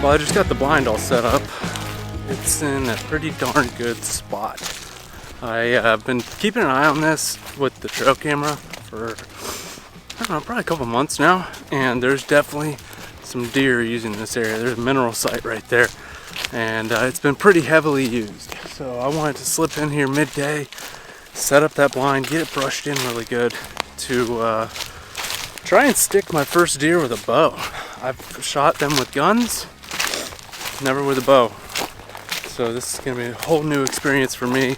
Well, I just got the blind all set up. It's in a pretty darn good spot. I've been keeping an eye on this with the trail camera for, I don't know, probably a couple months now, and there's definitely some deer using this area. There's a mineral site right there, and it's been pretty heavily used. So I wanted to slip in here midday, set up that blind, get it brushed in really good to try and stick my first deer with a bow. I've shot them with guns, never with a bow. So this is gonna be a whole new experience for me.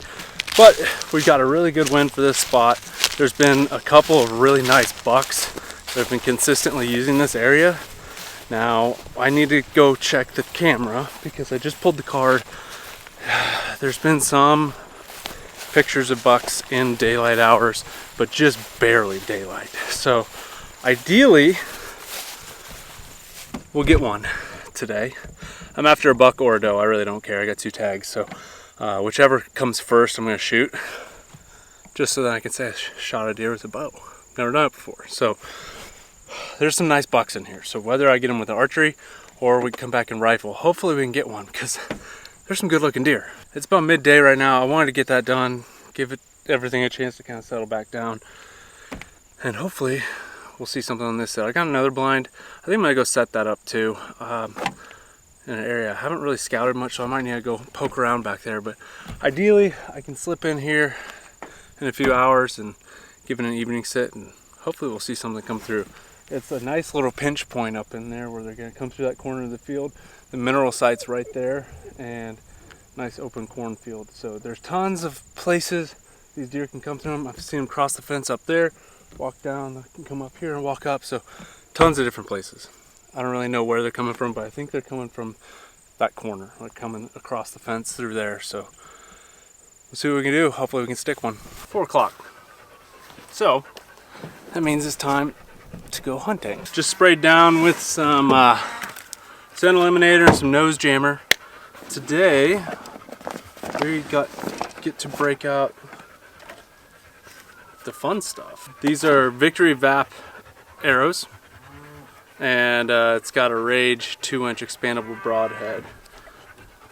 But we got a really good wind for this spot. There's been a couple of really nice bucks that have been consistently using this area. Now, I need to go check the camera because I just pulled the card. There's been some pictures of bucks in daylight hours, but just barely daylight. So ideally, we'll get one today. I'm after a buck or a doe. I really don't care. I got 2 tags, so whichever comes first, I'm gonna shoot, just so that I can say I shot a deer with a bow. Never done it before. So there's some nice bucks in here. So whether I get them with archery or we come back and rifle, hopefully we can get one because there's some good looking deer. It's about midday right now. I wanted to get that done, give it everything a chance to kind of settle back down, and hopefully we'll see something on this side. I got another blind. I think I'm gonna go set that up too. In an area I haven't really scouted much, so I might need to go poke around back there, but ideally I can slip in here in a few hours and give it an evening sit, and hopefully we'll see something come through. It's a nice little pinch point up in there where they're going to come through that corner of the field. The mineral site's right there, and nice open cornfield. So there's tons of places these deer can come through them. I've seen them cross the fence up there, walk down, they can come up here and walk up. So tons of different places. I don't really know where they're coming from, but I think they're coming from that corner, like coming across the fence through there. So we'll see what we can do. Hopefully we can stick one. 4 o'clock. So that means it's time to go hunting. Just sprayed down with some scent eliminator and some nose jammer. Today we get to break out the fun stuff. These are Victory Vap arrows, and it's got a Rage 2-inch expandable broadhead.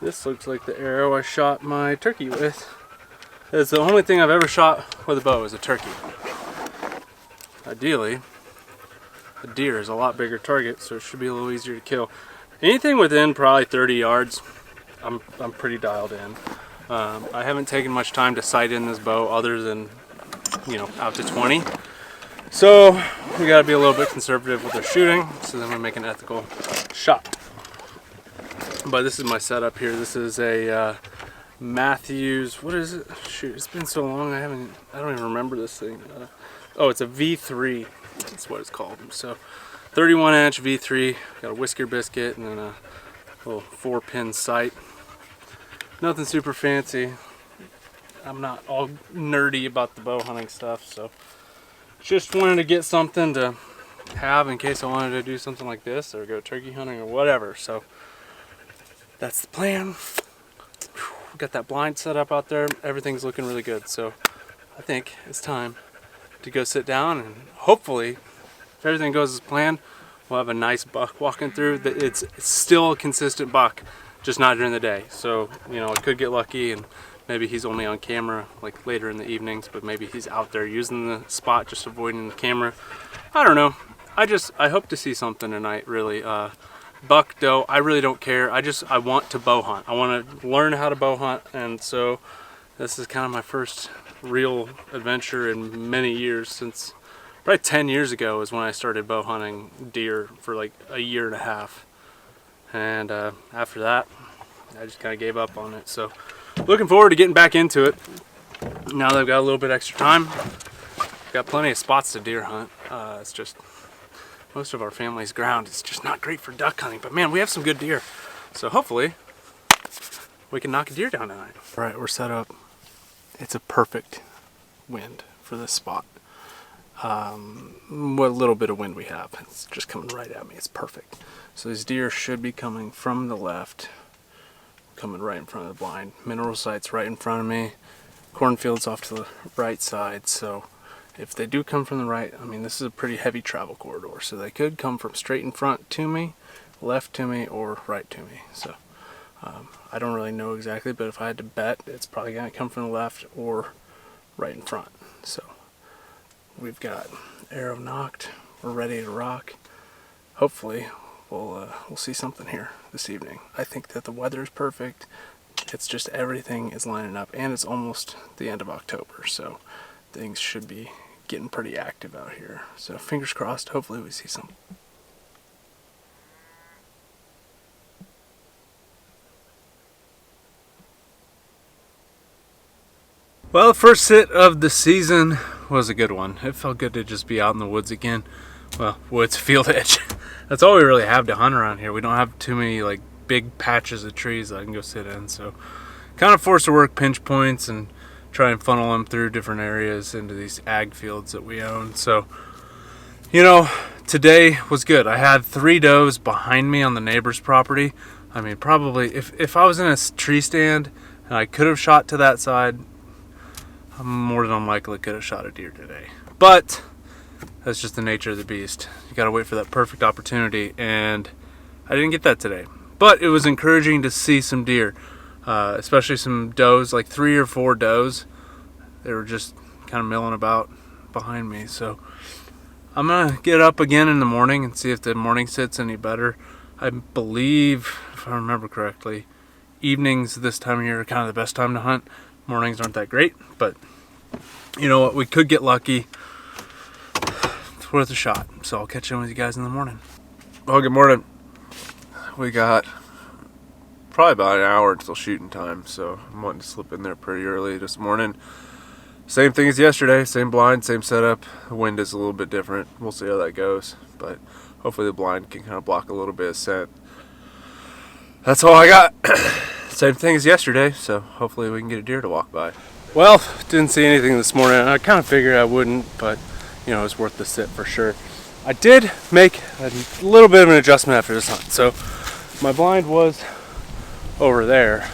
This looks like the arrow I shot my turkey with. It's the only thing I've ever shot with a bow is a turkey. Ideally, a deer is a lot bigger target, so it should be a little easier to kill. Anything within probably 30 yards, I'm pretty dialed in. I haven't taken much time to sight in this bow other than, you know, out to 20. So we gotta be a little bit conservative with our shooting, so then we make an ethical shot. But this is my setup here. This is a Matthews, what is it? Shoot, it's been so long I don't even remember this thing. Oh, it's a V3, that's what it's called. So 31-inch V3, got a whisker biscuit and then a little 4-pin sight. Nothing super fancy. I'm not all nerdy about the bow hunting stuff, so just wanted to get something to have in case I wanted to do something like this or go turkey hunting or whatever. So that's the plan. Got that blind set up out there. Everything's looking really good. So I think it's time to go sit down, and hopefully, if everything goes as planned, we'll have a nice buck walking through. It's still a consistent buck, just not during the day. So, you know, I could get lucky and maybe he's only on camera like later in the evenings, but maybe he's out there using the spot, just avoiding the camera. I don't know. I hope to see something tonight, really. Buck, doe, I really don't care. I want to bow hunt. I want to learn how to bow hunt, and so this is kind of my first real adventure in many years. Since probably 10 years ago is when I started bow hunting deer for like a year and a half, and after that I just kind of gave up on it. So looking forward to getting back into it now that I've got a little bit extra time. Got plenty of spots to deer hunt. It's just most of our family's ground is just not great for duck hunting, but man, we have some good deer. So hopefully we can knock a deer down tonight. All right, we're set up. It's a perfect wind for this spot. What little bit of wind we have, it's just coming right at me. It's perfect. So these deer should be coming from the left, coming right in front of the blind. Mineral site's right in front of me. Cornfield's off to the right side, so if they do come from the right, I mean, this is a pretty heavy travel corridor, so they could come from straight in front to me, left to me or right to me. So I don't really know exactly, but if I had to bet, it's probably going to come from the left or right in front. So we've got arrow knocked. We're ready to rock. Hopefully we'll see something here this evening. I think that the weather is perfect. It's just everything is lining up, and it's almost the end of October, so things should be getting pretty active out here. So fingers crossed, hopefully we see something. Well, the first sit of the season was a good one. It felt good to just be out in the woods again. Well, woods, field edge. That's all we really have to hunt around here. We don't have too many like big patches of trees that I can go sit in, so kind of forced to work pinch points and try and funnel them through different areas into these ag fields that we own. So, you know, today was good. I had 3 does behind me on the neighbor's property. I mean, probably if I was in a tree stand and I could have shot to that side, I'm more than likely could have shot a deer today. But that's just the nature of the beast. You gotta wait for that perfect opportunity, and I didn't get that today. But it was encouraging to see some deer, especially some does, like 3 or 4 does. They were just kind of milling about behind me. So I'm gonna get up again in the morning and see if the morning sit's any better. I believe, if I remember correctly, evenings this time of year are kind of the best time to hunt. Mornings aren't that great, but you know what, we could get lucky. It's worth a shot. So I'll catch in with you guys in the morning. Well, good morning. We got probably about an hour until shooting time, so I'm wanting to slip in there pretty early this morning. Same thing as yesterday, same blind, same setup. The wind is a little bit different. We'll see how that goes, but hopefully the blind can kind of block a little bit of scent. That's all I got. Same thing as yesterday, so hopefully we can get a deer to walk by. Well, didn't see anything this morning. I kind of figured I wouldn't, but you know, it's worth the sit for sure. I did make a little bit of an adjustment after this hunt. So my blind was over there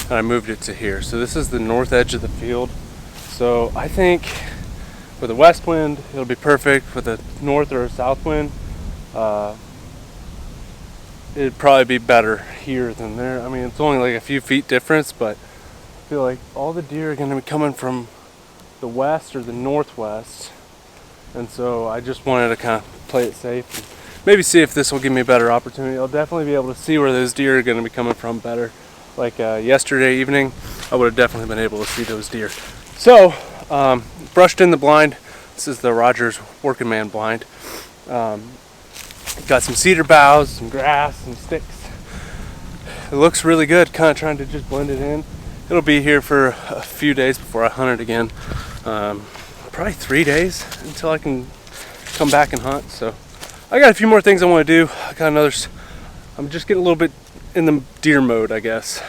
and I moved it to here. So this is the north edge of the field. So I think with a west wind, it'll be perfect. With a north or a south wind, it'd probably be better here than there. I mean, it's only like a few feet difference, but I feel like all the deer are going to be coming from the west or the northwest, and so I just wanted to kind of play it safe and maybe see if this will give me a better opportunity. I'll definitely be able to see where those deer are going to be coming from better. Like yesterday evening, I would have definitely been able to see those deer. So brushed in the blind. This is the Rogers Working Man blind. Got some cedar boughs, some grass, some sticks. It looks really good, kind of trying to just blend it in. It'll be here for a few days before I hunt it again. Probably 3 days until I can come back and hunt. So I got a few more things I want to do. I got another. I'm just getting a little bit in the deer mode, I guess.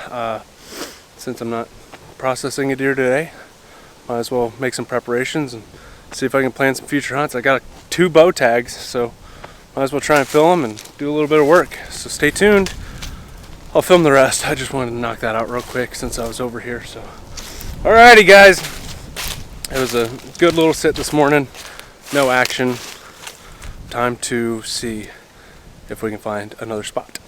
Since I'm not processing a deer today, might as well make some preparations and see if I can plan some future hunts. I got 2 bow tags, so might as well try and fill them and do a little bit of work. So stay tuned. I'll film the rest. I just wanted to knock that out real quick since I was over here. So, alrighty guys. It was a good little sit this morning. No action. Time to see if we can find another spot.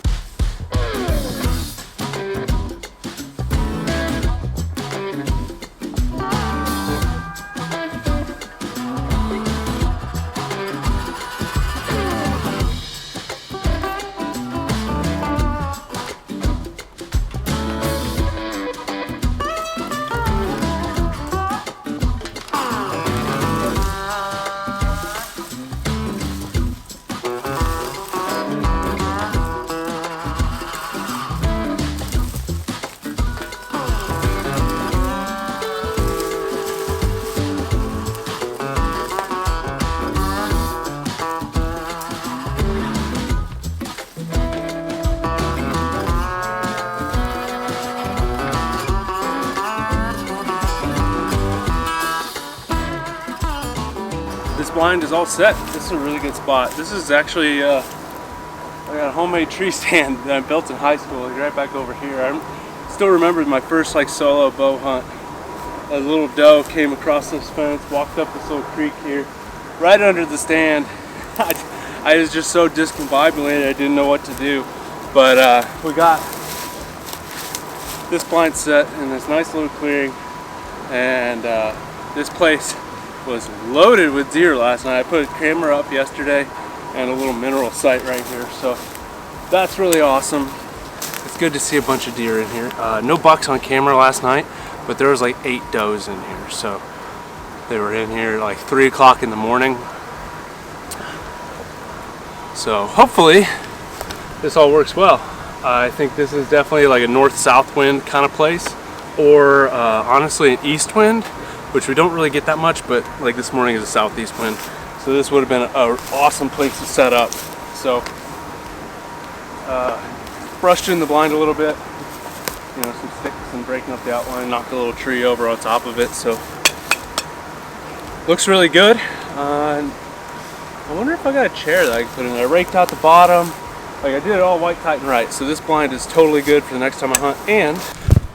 This blind is all set. This is a really good spot. This is actually, I got a homemade tree stand that I built in high school, like right back over here. I still remember my first like solo bow hunt. A little doe came across this fence, walked up this little creek here, right under the stand. I was just so discombobulated I didn't know what to do. But we got this blind set in this nice little clearing, and this place was loaded with deer last night. I put a camera up yesterday and a little mineral site right here, so that's really awesome. It's good to see a bunch of deer in here. No bucks on camera last night, but there was like 8 does in here, so they were in here like 3 o'clock in the morning. So hopefully this all works well. I think this is definitely like a north-south wind kind of place, or honestly an east wind, which we don't really get that much, but like this morning is a southeast wind. So this would have been an awesome place to set up. So brushed in the blind a little bit, you know, some sticks and breaking up the outline, knocked a little tree over on top of it, so looks really good. I wonder if I got a chair that I can put in there. I raked out the bottom, like I did it all white, tight, and right, so this blind is totally good for the next time I hunt. And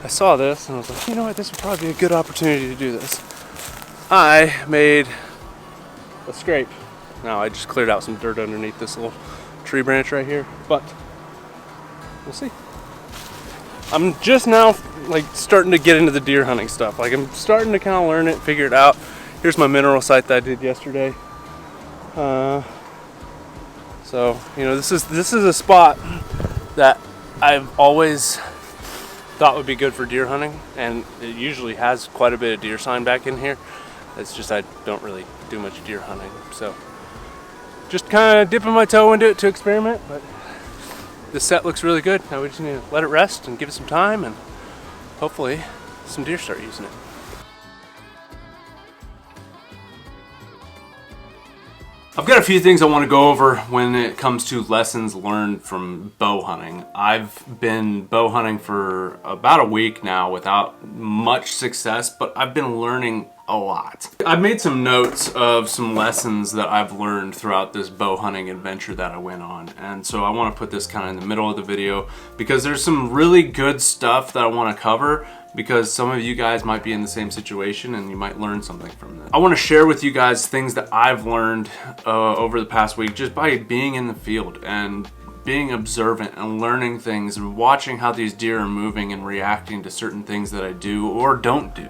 I saw this and I was like, you know what, this would probably be a good opportunity to do this. I made a scrape. Now I just cleared out some dirt underneath this little tree branch right here, but we'll see. I'm just now like starting to get into the deer hunting stuff. Like I'm starting to kind of learn it, figure it out. Here's my mineral site that I did yesterday. So you know, this is a spot that I've always thought would be good for deer hunting, and it usually has quite a bit of deer sign back in here. It's just I don't really do much deer hunting, so just kind of dipping my toe into it to experiment. But the set looks really good. Now we just need to let it rest and give it some time, and hopefully some deer start using it. I've got a few things I want to go over when it comes to lessons learned from bow hunting. I've been bow hunting for about a week now without much success, but I've been learning a lot. I've made some notes of some lessons that I've learned throughout this bow hunting adventure that I went on, and so I want to put this kind of in the middle of the video because there's some really good stuff that I want to cover, because some of you guys might be in the same situation and you might learn something from this. I want to share with you guys things that I've learned over the past week just by being in the field and being observant and learning things and watching how these deer are moving and reacting to certain things that I do or don't do.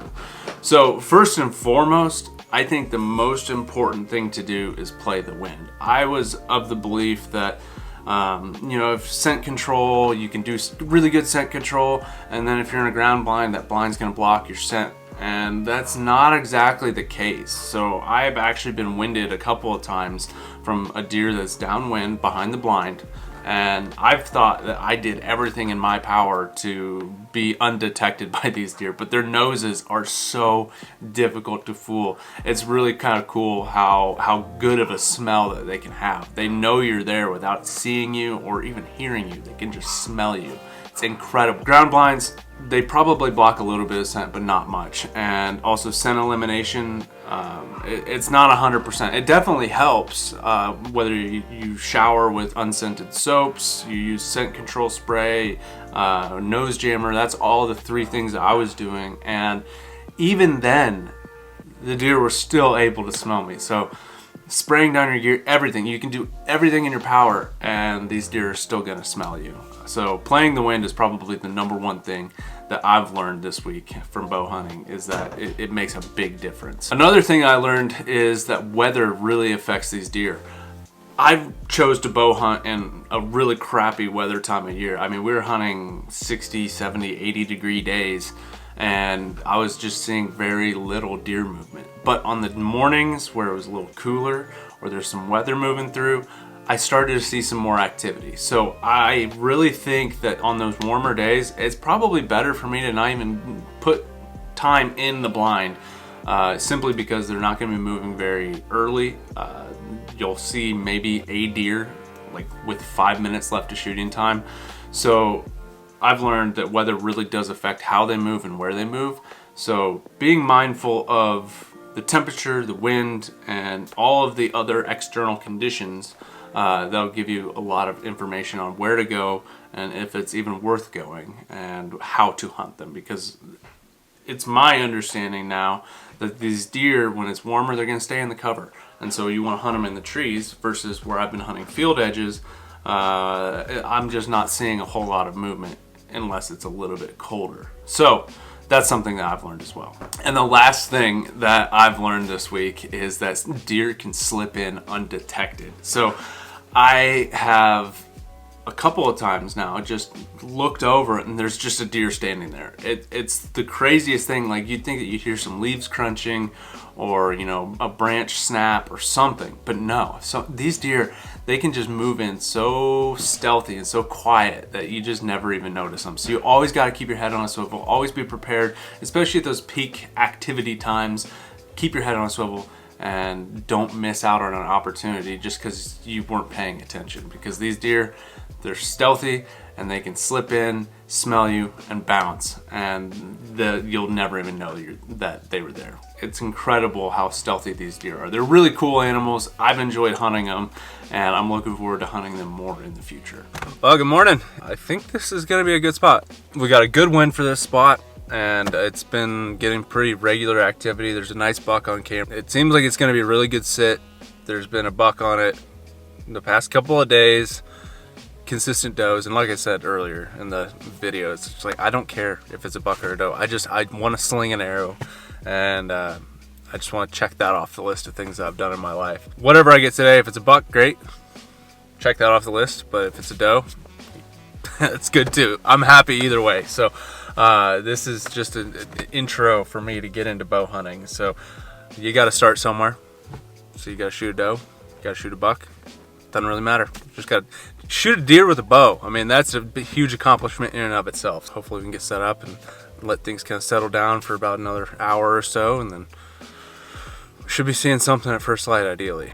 So first and foremost, I think the most important thing to do is play the wind. I was of the belief that you know, if scent control, you can do really good scent control, and then if you're in a ground blind, that blind's gonna block your scent, and that's not exactly the case. So I've actually been winded a couple of times from a deer that's downwind behind the blind, and I've thought that I did everything in my power to be undetected by these deer, but their noses are so difficult to fool. It's really kind of cool how good of a smell that they can have. They know you're there without seeing you or even hearing you. They can just smell you. It's incredible. Ground blinds, they probably block a little bit of scent, but not much. And also scent elimination, it's not 100%. It definitely helps, whether you shower with unscented soaps, you use scent control spray, nose jammer. That's all the 3 things that I was doing. And even then, the deer were still able to smell me. So spraying down your gear, everything. You can do everything in your power, and these deer are still gonna smell you. So playing the wind is probably the #1 thing that I've learned this week from bow hunting, is that it makes a big difference. Another thing I learned is that weather really affects these deer. I chose to bow hunt in a really crappy weather time of year. I mean, we were hunting 60, 70, 80 degree days, and I was just seeing very little deer movement. But on the mornings where it was a little cooler or there's some weather moving through, I started to see some more activity. So I really think that on those warmer days, it's probably better for me to not even put time in the blind, simply because they're not going to be moving very early. You'll see maybe a deer like with 5 minutes left of shooting time. So I've learned that weather really does affect how they move and where they move. So being mindful of the temperature, the wind, and all of the other external conditions, that'll give you a lot of information on where to go and if it's even worth going and how to hunt them, because it's my understanding now that these deer, when it's warmer, they're going to stay in the cover. And so you want to hunt them in the trees versus where I've been hunting field edges. I'm just not seeing a whole lot of movement unless it's a little bit colder. So that's something that I've learned as well. And the last thing that I've learned this week is that deer can slip in undetected. So I have a couple of times now just looked over and there's just a deer standing there. It's the craziest thing. Like, you'd think that you'd hear some leaves crunching or, you know, a branch snap or something, but no. So these deer, they can just move in so stealthy and so quiet that you just never even notice them. So you always got to keep your head on a swivel, always be prepared, especially at those peak activity times. Keep your head on a swivel and don't miss out on an opportunity just because you weren't paying attention, because these deer, they're stealthy and they can slip in, smell you, and bounce, and you'll never even know that they were there. It's incredible how stealthy these deer are. They're really cool animals. I've enjoyed hunting them, and I'm looking forward to hunting them more in the future. Well, good morning. I think this is going to be a good spot. We got a good wind for this spot, and it's been getting pretty regular activity. There's a nice buck on camera. It seems like it's going to be a really good sit. There's been a buck on it the past couple of days. Consistent does, and like I said earlier in the video, it's just like, I don't care if it's a buck or a doe. I want to sling an arrow, and I just want to check that off the list of things that I've done in my life. Whatever I get today, if it's a buck, great, check that off the list. But if it's a doe, it's good too. I'm happy either way. So this is just an intro for me to get into bow hunting. So you got to start somewhere. So you got to shoot a doe, you got to shoot a buck. Doesn't really matter. Just got to shoot a deer with a bow. I mean, that's a huge accomplishment in and of itself. Hopefully we can get set up and let things kind of settle down for about another hour or so, and then we should be seeing something at first light, ideally.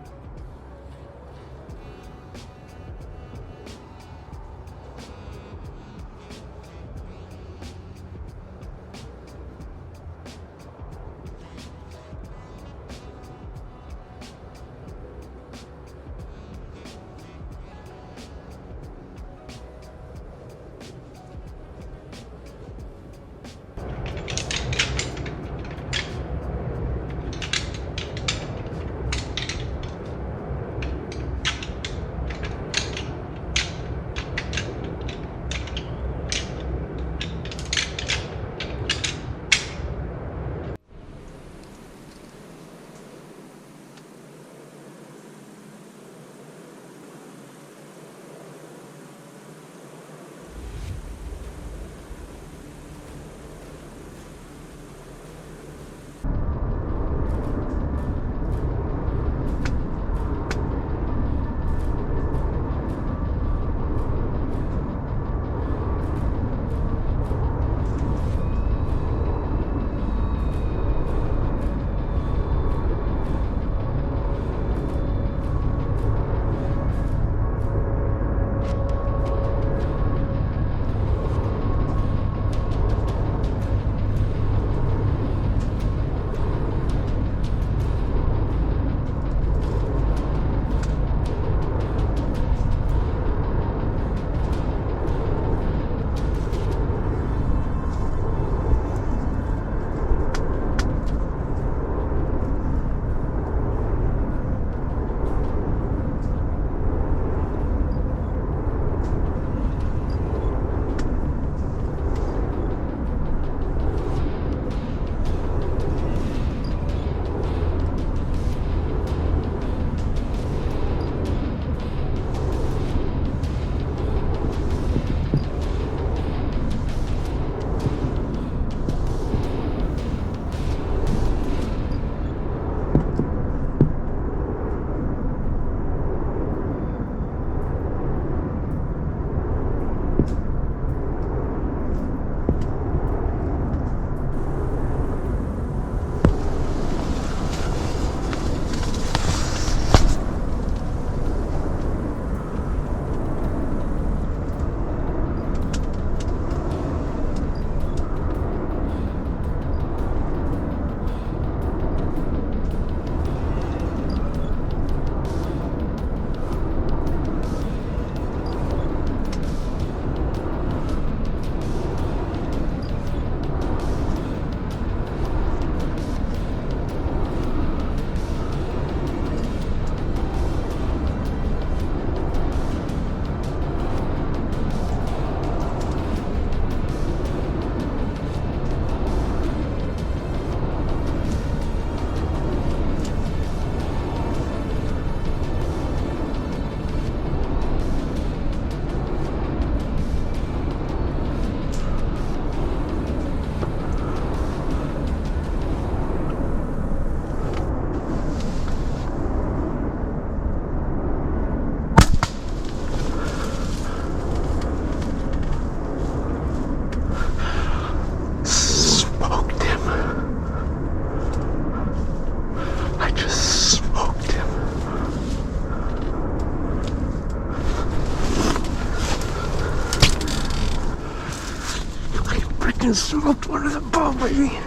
just smoked one of the bow, baby.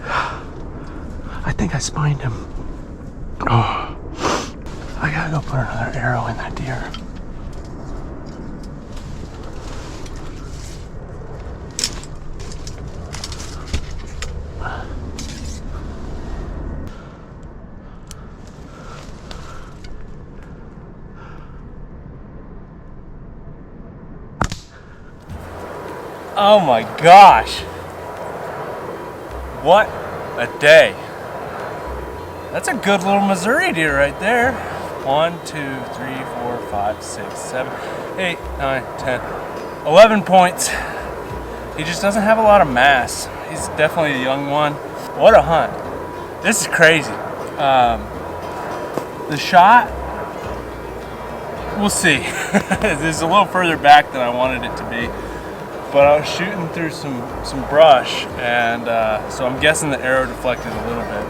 I think I spined him. Oh, I gotta go put another arrow in that deer. Oh my gosh. What a day. That's a good little Missouri deer right there. 1, 2, 3, 4, 5, 6, 7, 8, 9, 10, 11 points. He just doesn't have a lot of mass. He's definitely a young one. What a hunt. This is crazy. The shot, we'll see. It's a little further back than I wanted it to be. But I was shooting through some brush, and so I'm guessing the arrow deflected a little bit.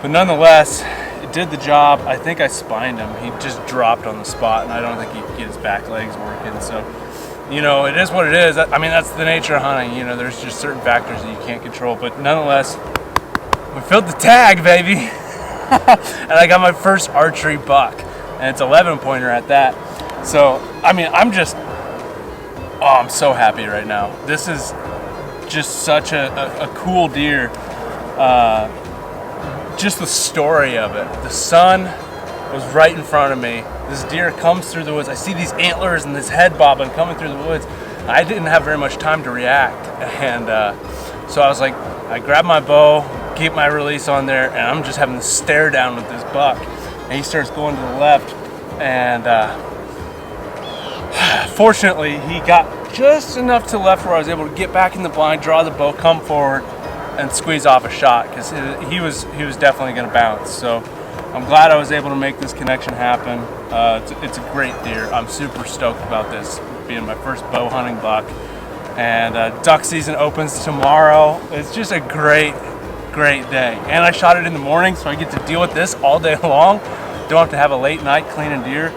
But nonetheless, it did the job. I think I spined him. He just dropped on the spot, and I don't think he could get his back legs working. So, you know, it is what it is. I mean, that's the nature of hunting. You know, there's just certain factors that you can't control. But nonetheless, we filled the tag, baby. And I got my first archery buck, and it's 11-pointer at that. So, I mean, I'm so happy right now. This is just such a cool deer. Just the story of it. The sun was right in front of me. This deer comes through the woods. I see these antlers and this head bobbing coming through the woods. I didn't have very much time to react. And so I was like, I grabbed my bow, keep my release on there, and I'm just having to stare down with this buck. And he starts going to the left. And fortunately, he got just enough to the left where I was able to get back in the blind, draw the bow, come forward, and squeeze off a shot, because he was definitely going to bounce. So I'm glad I was able to make this connection happen. It's a great deer. I'm super stoked about this being my first bow hunting buck. And duck season opens tomorrow. It's just a great day. And I shot it in the morning, so I get to deal with this all day long. Don't have to have a late night cleaning deer.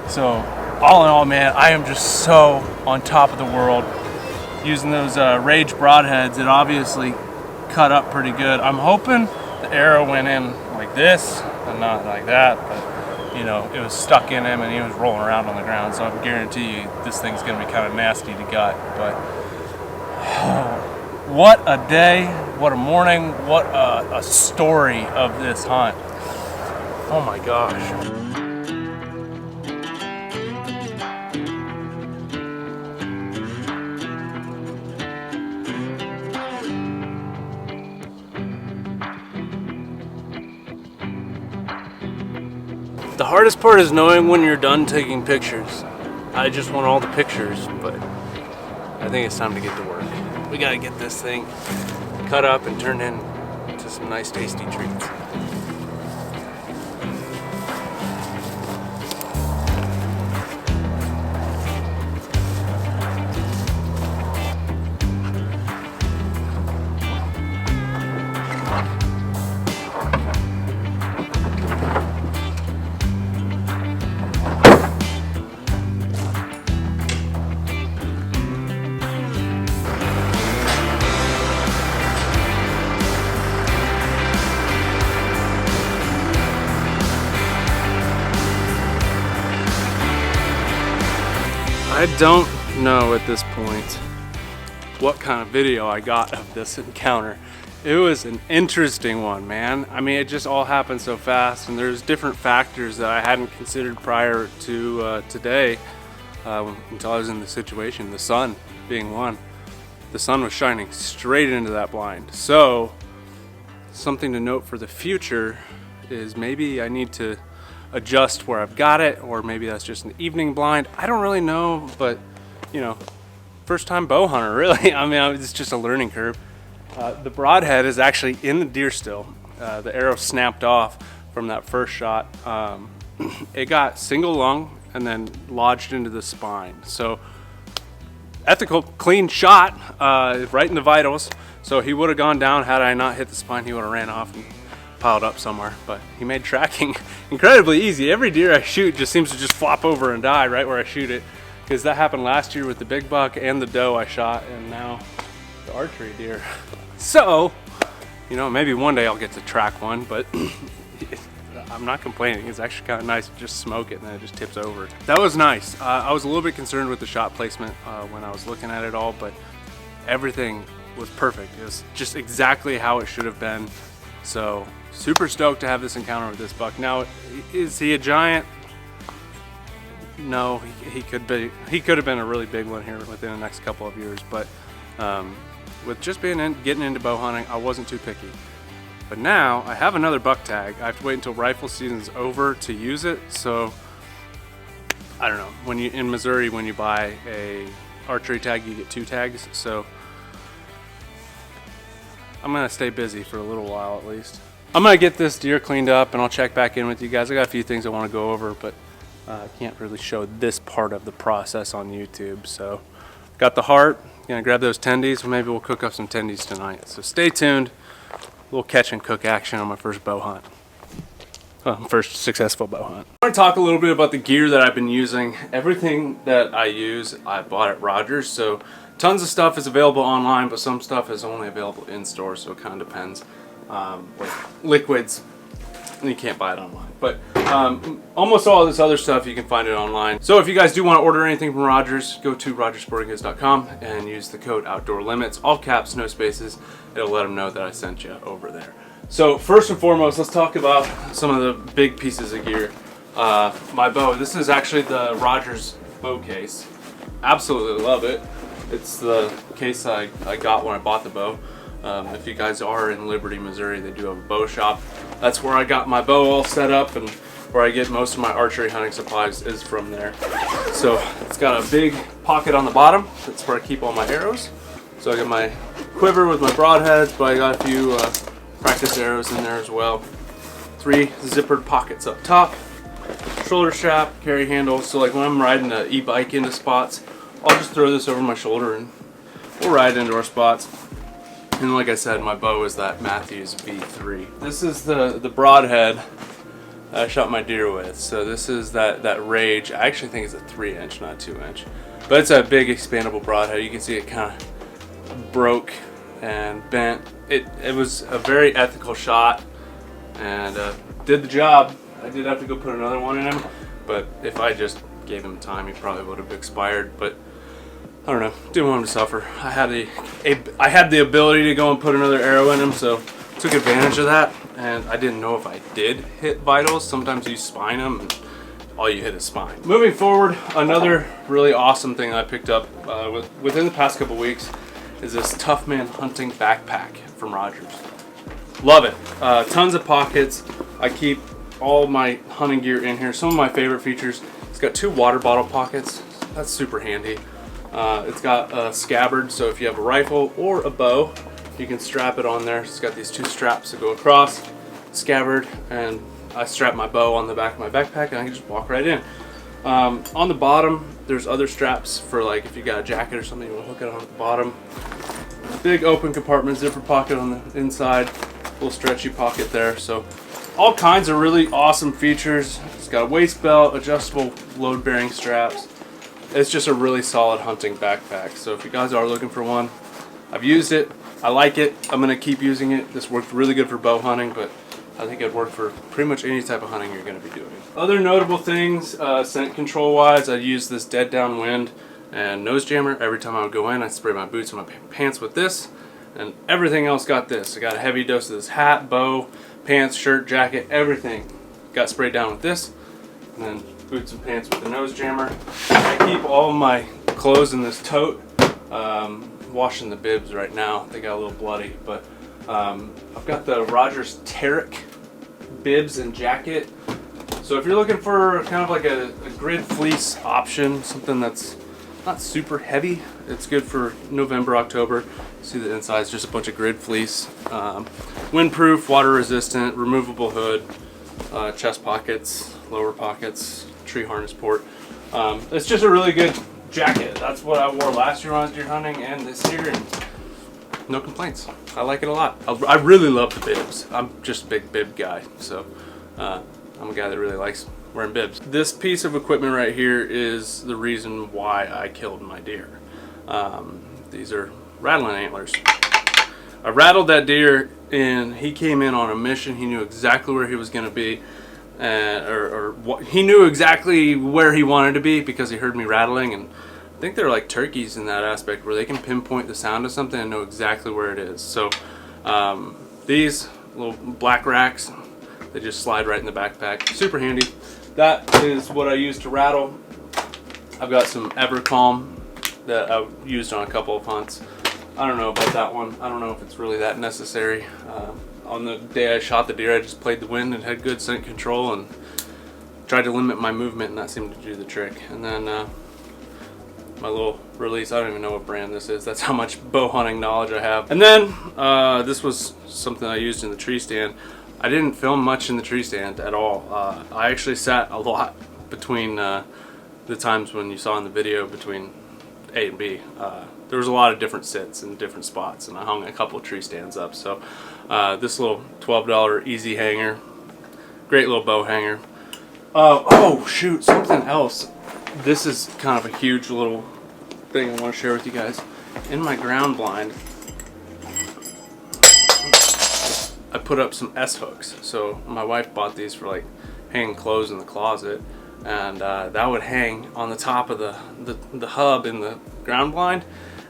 So all in all, man, I am just so on top of the world. Using those Rage broadheads, it obviously cut up pretty good. I'm hoping the arrow went in like this and not like that, but you know, it was stuck in him and he was rolling around on the ground, so I guarantee you this thing's gonna be kind of nasty to gut. But what a day, what a morning, what a story of this hunt. Oh my gosh. The hardest part is knowing when you're done taking pictures. I just want all the pictures, but I think it's time to get to work. We gotta get this thing cut up and turned into some nice tasty treats. I don't know at this point what kind of video I got of this encounter. It was an interesting one, man. I mean, it just all happened so fast, and there's different factors that I hadn't considered prior to today until I was in the situation, the sun being one. The sun was shining straight into that blind. So something to note for the future is maybe I need to adjust where I've got it, or maybe that's just an evening blind. I don't really know, but you know, first time bow hunter, really. I mean, it's just a learning curve. The broadhead is actually in the deer still. The arrow snapped off from that first shot. It got single lung and then lodged into the spine. So ethical, clean shot, right in the vitals. So he would have gone down had I not hit the spine. He would have ran off and piled up somewhere, but he made tracking incredibly easy. Every deer I shoot just seems to just flop over and die right where I shoot it, because that happened last year with the big buck and the doe I shot, and now to archery deer. So, you know, maybe one day I'll get to track one, but I'm not complaining. It's actually kind of nice to just smoke it and then it just tips over. That was nice. I was a little bit concerned with the shot placement when I was looking at it all, but everything was perfect. It was just exactly how it should have been. So super stoked to have this encounter with this buck. Now, is he a giant? No, he could be. He could have been a really big one here within the next couple of years, but with just getting into bow hunting, I wasn't too picky. But now I have another buck tag. I have to wait until rifle season's over to use it. So I don't know. When you in Missouri, when you buy a archery tag, you get 2 tags. So I'm gonna stay busy for a little while at least. I'm gonna get this deer cleaned up and I'll check back in with you guys. I got a few things I want to go over, but I can't really show this part of the process on YouTube. So got the heart. Gonna grab those tendies. Maybe we'll cook up some tendies tonight. So stay tuned. A little catch and cook action on my first bow hunt. First successful bow hunt. I want to talk a little bit about the gear that I've been using. Everything that I use, I bought at Rogers. So tons of stuff is available online, but some stuff is only available in store. So it kind of depends. Like liquids, and you can't buy it online. But almost all this other stuff you can find it online. So if you guys do want to order anything from Rogers, go to rogersportinggoods.com and use the code OUTDOORLIMITS, all caps, no spaces. It'll let them know that I sent you over there. So first and foremost, let's talk about some of the big pieces of gear. My bow. This is actually the Rogers bow case. Absolutely love it. It's the case I got when I bought the bow. If you guys are in Liberty, Missouri, they do have a bow shop. That's where I got my bow all set up, and where I get most of my archery hunting supplies is from there. So it's got a big pocket on the bottom. That's where I keep all my arrows. So I got my quiver with my broadheads, but I got a few practice arrows in there as well. 3 zippered pockets up top. Shoulder strap, carry handle. So like when I'm riding an e-bike into spots, I'll just throw this over my shoulder and we'll ride into our spots. And like I said, my bow is that Matthews V3. This is the broadhead I shot my deer with. So this is that Rage. I actually think it's a 3-inch, not 2-inch. But it's a big expandable broadhead. You can see it kind of broke and bent. It was a very ethical shot and did the job. I did have to go put another one in him, but if I just gave him time, he probably would have expired. But I don't know, didn't want him to suffer. I had the ability to go and put another arrow in him, so took advantage of that. And I didn't know if I did hit vitals. Sometimes you spine them and all you hit is spine. Moving forward, another really awesome thing I picked up within the past couple weeks is this Tough Man hunting backpack from Rogers. Love it. Tons of pockets. I keep all my hunting gear in here. Some of my favorite features, it's got 2 water bottle pockets. That's super handy. It's got a scabbard, so if you have a rifle or a bow, you can strap it on there. It's got these 2 straps that go across, scabbard, and I strap my bow on the back of my backpack and I can just walk right in. On the bottom, there's other straps for like if you got a jacket or something, you want to hook it on at the bottom. Big open compartment, zipper pocket on the inside, little stretchy pocket there. So all kinds of really awesome features. It's got a waist belt, adjustable load bearing straps. It's just a really solid hunting backpack. So if you guys are looking for one, I've used it. I like it. I'm going to keep using it. This worked really good for bow hunting, but I think it'd work for pretty much any type of hunting you're going to be doing. Other notable things, scent control wise, I use this dead downwind and nose jammer. Every time I would go in, I'd spray my boots and my pants with this, and everything else got this. I got a heavy dose of this hat, bow, pants, shirt, jacket, everything got sprayed down with this, and then boots and pants with the nose jammer. I keep all my clothes in this tote. Washing the bibs right now. They got a little bloody, but I've got the Rogers Tarek bibs and jacket. So if you're looking for kind of like a grid fleece option, something that's not super heavy, it's good for November, October. See the inside's just a bunch of grid fleece. Windproof, water resistant, removable hood, chest pockets, lower pockets, tree harness port. It's just a really good jacket. That's what I wore last year when I was deer hunting and this year, and no complaints. I like it a lot. I really love the bibs. I'm just a big bib guy, so I'm a guy that really likes wearing bibs. This piece of equipment right here is the reason why I killed my deer. These are rattling antlers. I rattled that deer, and he came in on a mission. He knew exactly where he was going to be, he knew exactly where he wanted to be because he heard me rattling. And I think they're like turkeys in that aspect, where they can pinpoint the sound of something and know exactly where it is. So these little black racks, they just slide right in the backpack. Super handy. That is what I use to rattle. I've got some Evercalm that I used on a couple of hunts. I don't know about that one. I don't know if it's really that necessary. On the day I shot the deer, I just played the wind and had good scent control and tried to limit my movement, and that seemed to do the trick. And then my little release, I don't even know what brand this is. That's how much bow hunting knowledge I have. And then this was something I used in the tree stand. I didn't film much in the tree stand at all. I actually sat a lot between the times when you saw in the video between A and B. There was a lot of different sits and different spots, and I hung a couple of tree stands up. So this little $12 easy hanger, great little bow hanger. Oh shoot, something else. This is kind of a huge little thing I want to share with you guys. In my ground blind, I put up some S hooks. So my wife bought these for like hanging clothes in the closet, and that would hang on the top of the hub in the ground blind,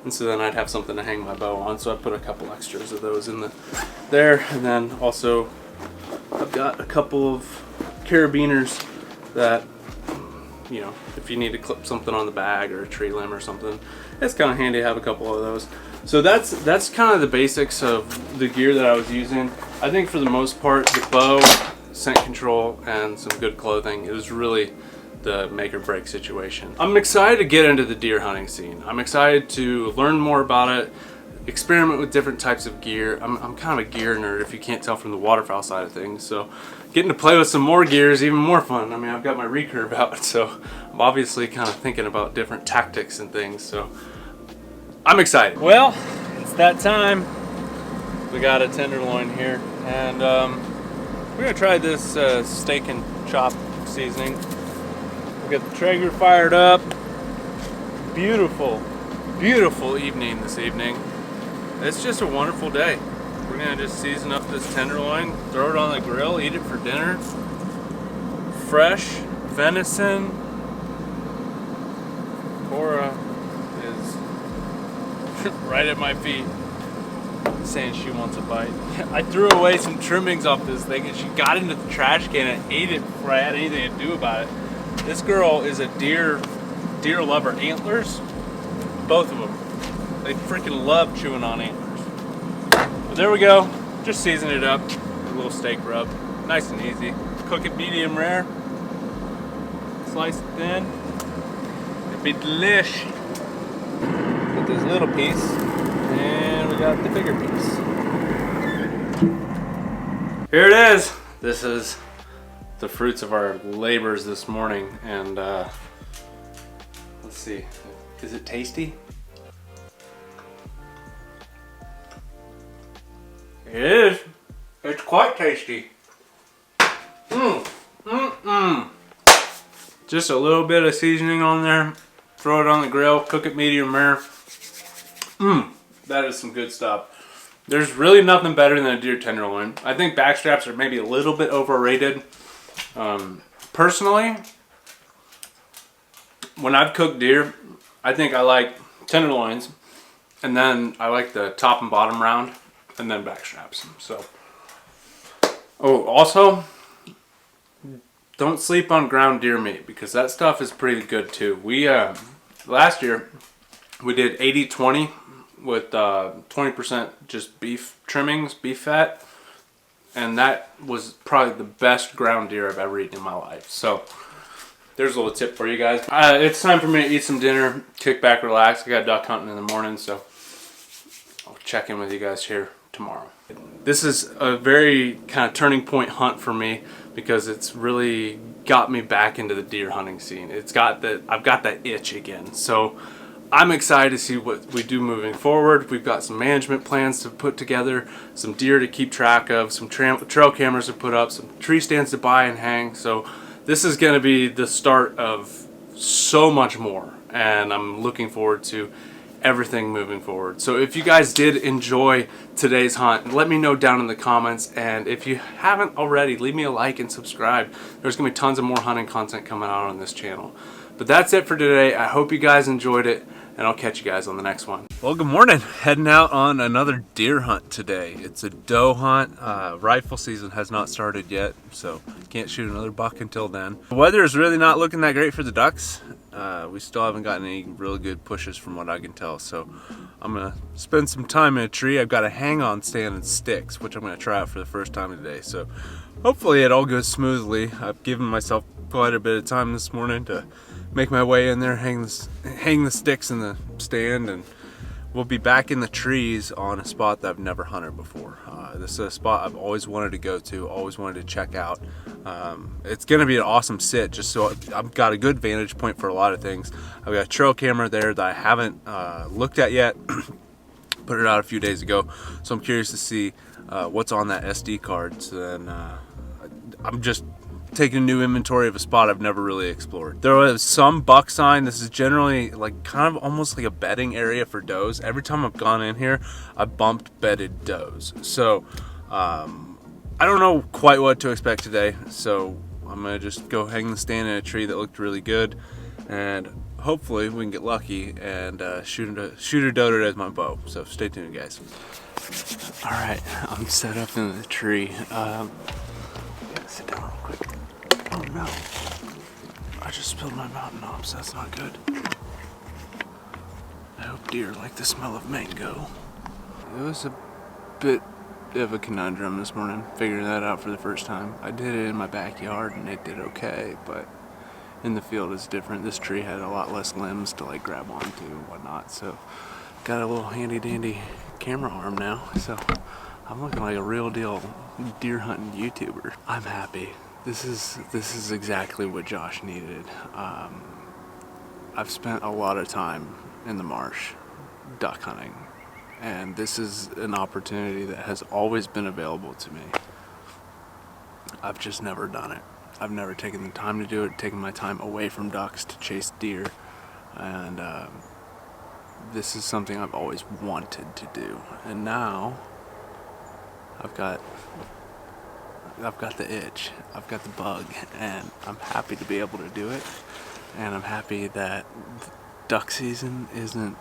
and so then I'd have something to hang my bow on. So I put a couple extras of those in there, and then also I've got a couple of carabiners that, you know, if you need to clip something on the bag or a tree limb or something, it's kind of handy to have a couple of those. So that's kind of the basics of the gear that I was using. I think for the most part, the bow, scent control, and some good clothing, it was really the make or break situation. I'm excited to get into the deer hunting scene. I'm excited to learn more about it, experiment with different types of gear. I'm kind of a gear nerd, if you can't tell from the waterfowl side of things. So getting to play with some more gear is even more fun. I mean, I've got my recurve out, so I'm obviously kind of thinking about different tactics and things. So I'm excited. Well, it's that time. We got a tenderloin here, and we're gonna try this steak and chop seasoning. We got the Traeger fired up. Beautiful, beautiful evening this evening. It's just a wonderful day. We're gonna just season up this tenderloin, throw it on the grill, eat it for dinner. Fresh venison. Cora is right at my feet, saying she wants a bite. I threw away some trimmings off this thing, and she got into the trash can and ate it before I had anything to do about it. This girl is a deer lover. Antlers, both of them. They freaking love chewing on antlers. But there we go. Just season it up. A little steak rub. Nice and easy. Cook it medium rare. Slice it thin. It'd be delish. Put this little piece, and we got the bigger piece. Here it is. This is the fruits of our labors this morning, and let's see. Is it tasty? It is. It's quite tasty. Just a little bit of seasoning on there. Throw it on the grill. Cook it medium rare. That is some good stuff. There's really nothing better than a deer tenderloin. I think backstraps are maybe a little bit overrated. Personally, when I've cooked deer, I think I like tenderloins, and then I like the top and bottom round, and then backstraps. So, oh, also, don't sleep on ground deer meat, because that stuff is pretty good too. We last year we did 80-20 with 20% just beef trimmings, beef fat, and that was probably the best ground deer I've ever eaten in my life. So there's a little tip for you guys. It's time for me to eat some dinner, kick back, relax. I got duck hunting in the morning, so I'll check in with you guys here tomorrow. This is a very kind of turning point hunt for me, because it's really got me back into the deer hunting scene. I've got that itch again. So I'm excited to see what we do moving forward. We've got some management plans to put together, some deer to keep track of, some trail cameras to put up, some tree stands to buy and hang. So this is going to be the start of so much more, and I'm looking forward to everything moving forward. So if you guys did enjoy today's hunt, let me know down in the comments, and if you haven't already, leave me a like and subscribe. There's gonna be tons of more hunting content coming out on this channel. But that's it for today. I hope you guys enjoyed it, and I'll catch you guys on the next one. Well, good morning. Heading out on another deer hunt today. It's a doe hunt. Rifle season has not started yet, so can't shoot another buck until then. The weather is really not looking that great for the ducks. We still haven't gotten any really good pushes from what I can tell, so I'm gonna spend some time in a tree. I've got a hang-on stand and sticks, which I'm gonna try out for the first time today, so hopefully it all goes smoothly. I've given myself quite a bit of time this morning to make my way in there, hang the sticks in the stand, and we'll be back in the trees on a spot that I've never hunted before. This is a spot I've always wanted to go to, always wanted to check out. It's gonna be an awesome sit, just so I've got a good vantage point for a lot of things. I've got a trail camera there that I haven't looked at yet. Put it out a few days ago, so I'm curious to see what's on that SD card. So then I'm just taking a new inventory of a spot I've never really explored. There was some buck sign. This is generally like kind of almost like a bedding area for does. Every time I've gone in here, I bumped bedded does. So I don't know quite what to expect today. So I'm gonna just go hang the stand in a tree that looked really good, and hopefully we can get lucky and shoot a doe today with my bow. So stay tuned, guys. All right, I'm set up in the tree. Sit down real quick. Oh no, I just spilled my mountain hops. That's not good. I hope deer like the smell of mango. It was a bit of a conundrum this morning, figuring that out for the first time. I did it in my backyard and it did okay, but in the field it's different. This tree had a lot less limbs to like grab onto and whatnot, so got a little handy dandy camera arm now, so I'm looking like a real deal deer hunting YouTuber. I'm happy. This is exactly what Josh needed. I've spent a lot of time in the marsh duck hunting, and this is an opportunity that has always been available to me. I've just never done it. I've never taken the time to do it, taken my time away from ducks to chase deer, and this is something I've always wanted to do, and now I've got the itch, I've got the bug, and I'm happy to be able to do it. And I'm happy that duck season isn't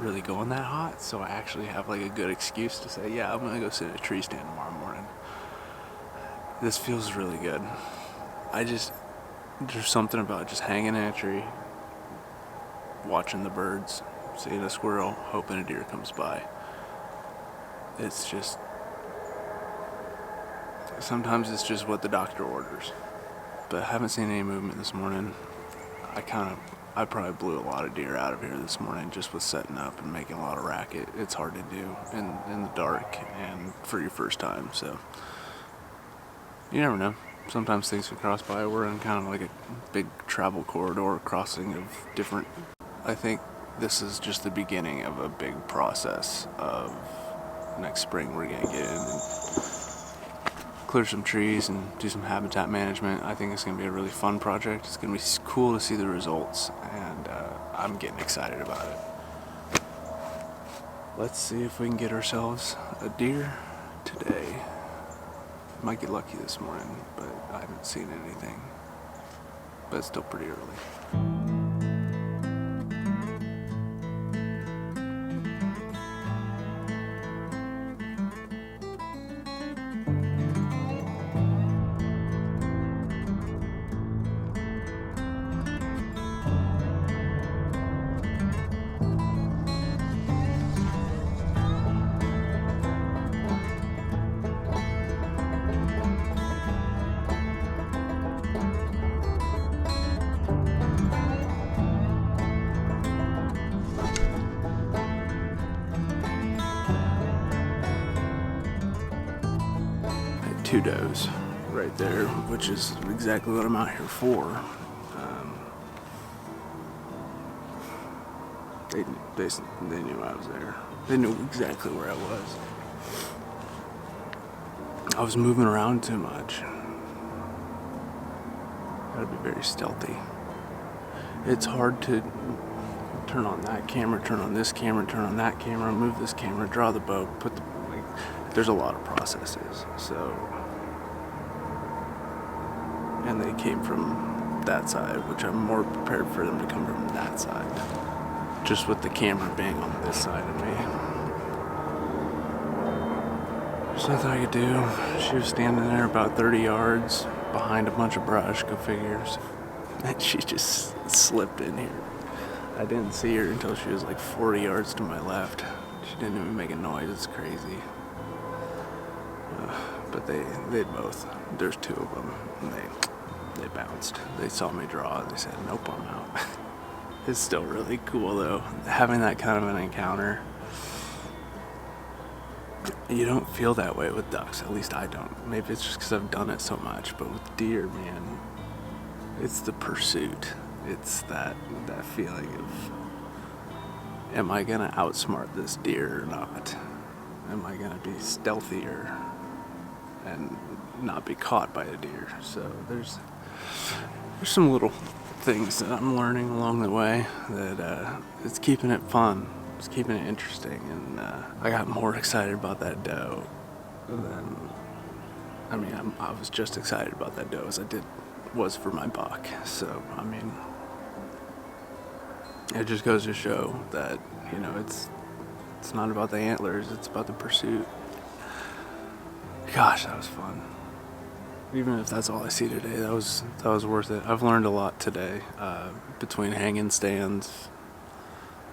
really going that hot, so I actually have like a good excuse to say, yeah, I'm gonna go sit at a tree stand tomorrow morning. This feels really good. There's something about just hanging in a tree, watching the birds, seeing a squirrel, hoping a deer comes by. It's just, sometimes it's just what the doctor orders. But I haven't seen any movement this morning. I probably blew a lot of deer out of here this morning just with setting up and making a lot of racket. It's hard to do in the dark and for your first time, so you never know. Sometimes things can cross by. We're in kind of like a big travel corridor crossing of different. I think this is just the beginning of a big process of next spring. We're gonna get in and clear some trees and do some habitat management. I think it's going to be a really fun project. It's going to be cool to see the results, and I'm getting excited about it. Let's see if we can get ourselves a deer today. Might get lucky this morning, but I haven't seen anything. But it's still pretty early. Two does right there, which is exactly what I'm out here for. They knew I was there. They knew exactly where I was. I was moving around too much. Gotta be very stealthy. It's hard to turn on that camera, turn on this camera, turn on that camera, move this camera, draw the bow, there's a lot of processes. So, and they came from that side, which I'm more prepared for them to come from that side, just with the camera being on this side of me. There's nothing I could do. She was standing there about 30 yards behind a bunch of brush, go figures. And she just slipped in here. I didn't see her until she was like 40 yards to my left. She didn't even make a noise. It's crazy. But they both, there's two of them, and they bounced. They saw me draw and they said, nope, I'm out. It's still really cool though, having that kind of an encounter. You don't feel that way with ducks, at least I don't. Maybe it's just because I've done it so much, but with deer, man, it's the pursuit. It's that feeling of, am I gonna outsmart this deer or not? Am I gonna be stealthier and not be caught by a deer? So there's some little things that I'm learning along the way that it's keeping it fun. It's keeping it interesting, and I got more excited about that doe than, I was just excited about that doe as I was for my buck. So, it just goes to show that, it's not about the antlers, it's about the pursuit. Gosh, that was fun. Even if that's all I see today, that was worth it. I've learned a lot today, between hanging stands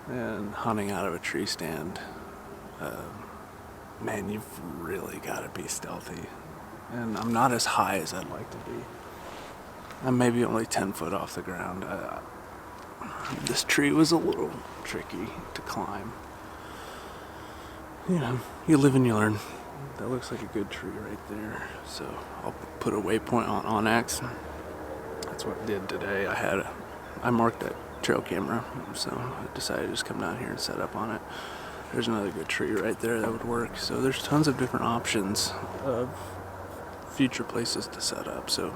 and hunting out of a tree stand. Man, you've really got to be stealthy. And I'm not as high as I'd like to be. I'm maybe only 10 foot off the ground. This tree was a little tricky to climb. You live and you learn. That looks like a good tree right there. So I'll put a waypoint on X. That's what I did today. I marked that trail camera, so I decided to just come down here and set up on it. There's another good tree right there that would work. So there's tons of different options of future places to set up. So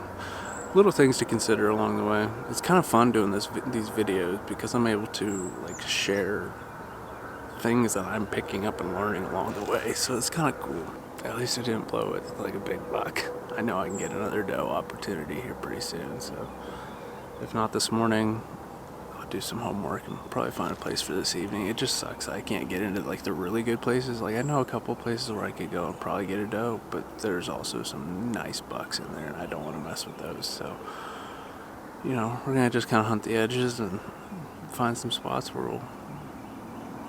little things to consider along the way. It's kind of fun doing these videos because I'm able to share things that I'm picking up and learning along the way. So it's kind of cool. At least I didn't blow it like a big buck. I know I can get another doe opportunity here pretty soon. So if not this morning, I'll do some homework and probably find a place for this evening. It just sucks I can't get into the really good places. I know a couple places where I could go and probably get a doe, but there's also some nice bucks in there and I don't want to mess with those. So, we're gonna just kind of hunt the edges and find some spots where we'll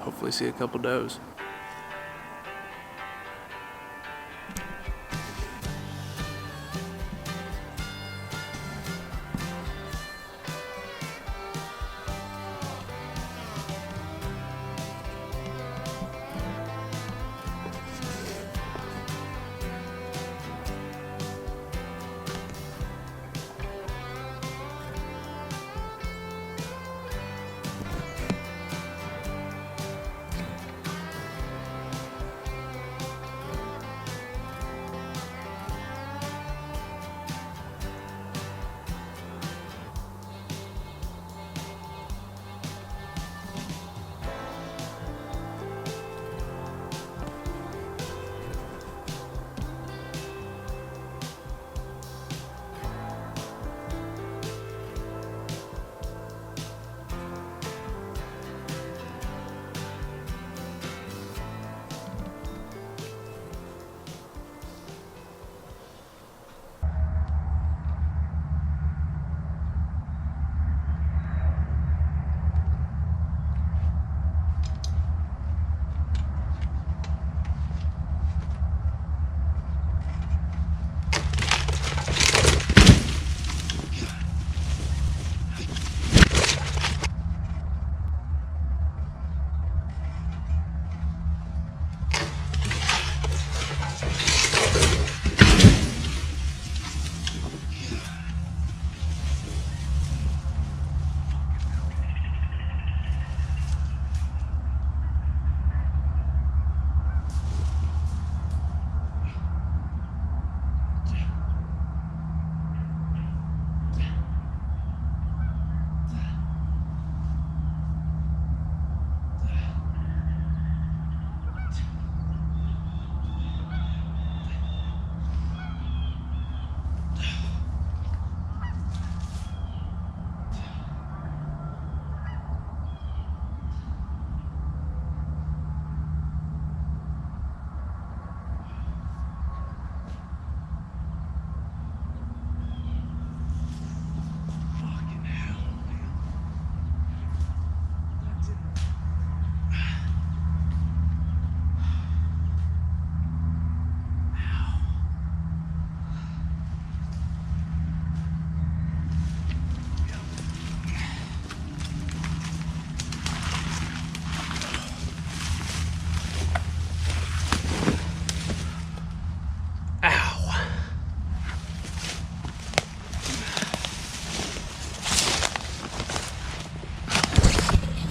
hopefully see a couple does.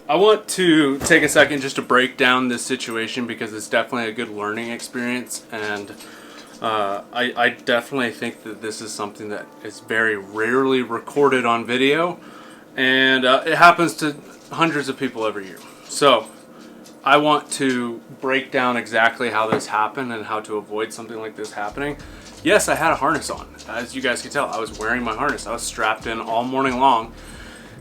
I want to take a second just to break down this situation because it's definitely a good learning experience, and I definitely think that this is something that is very rarely recorded on video, and it happens to hundreds of people every year. So I want to break down exactly how this happened and how to avoid something like this happening. Yes, I had a harness on. As you guys can tell, I was wearing my harness. I was strapped in all morning long.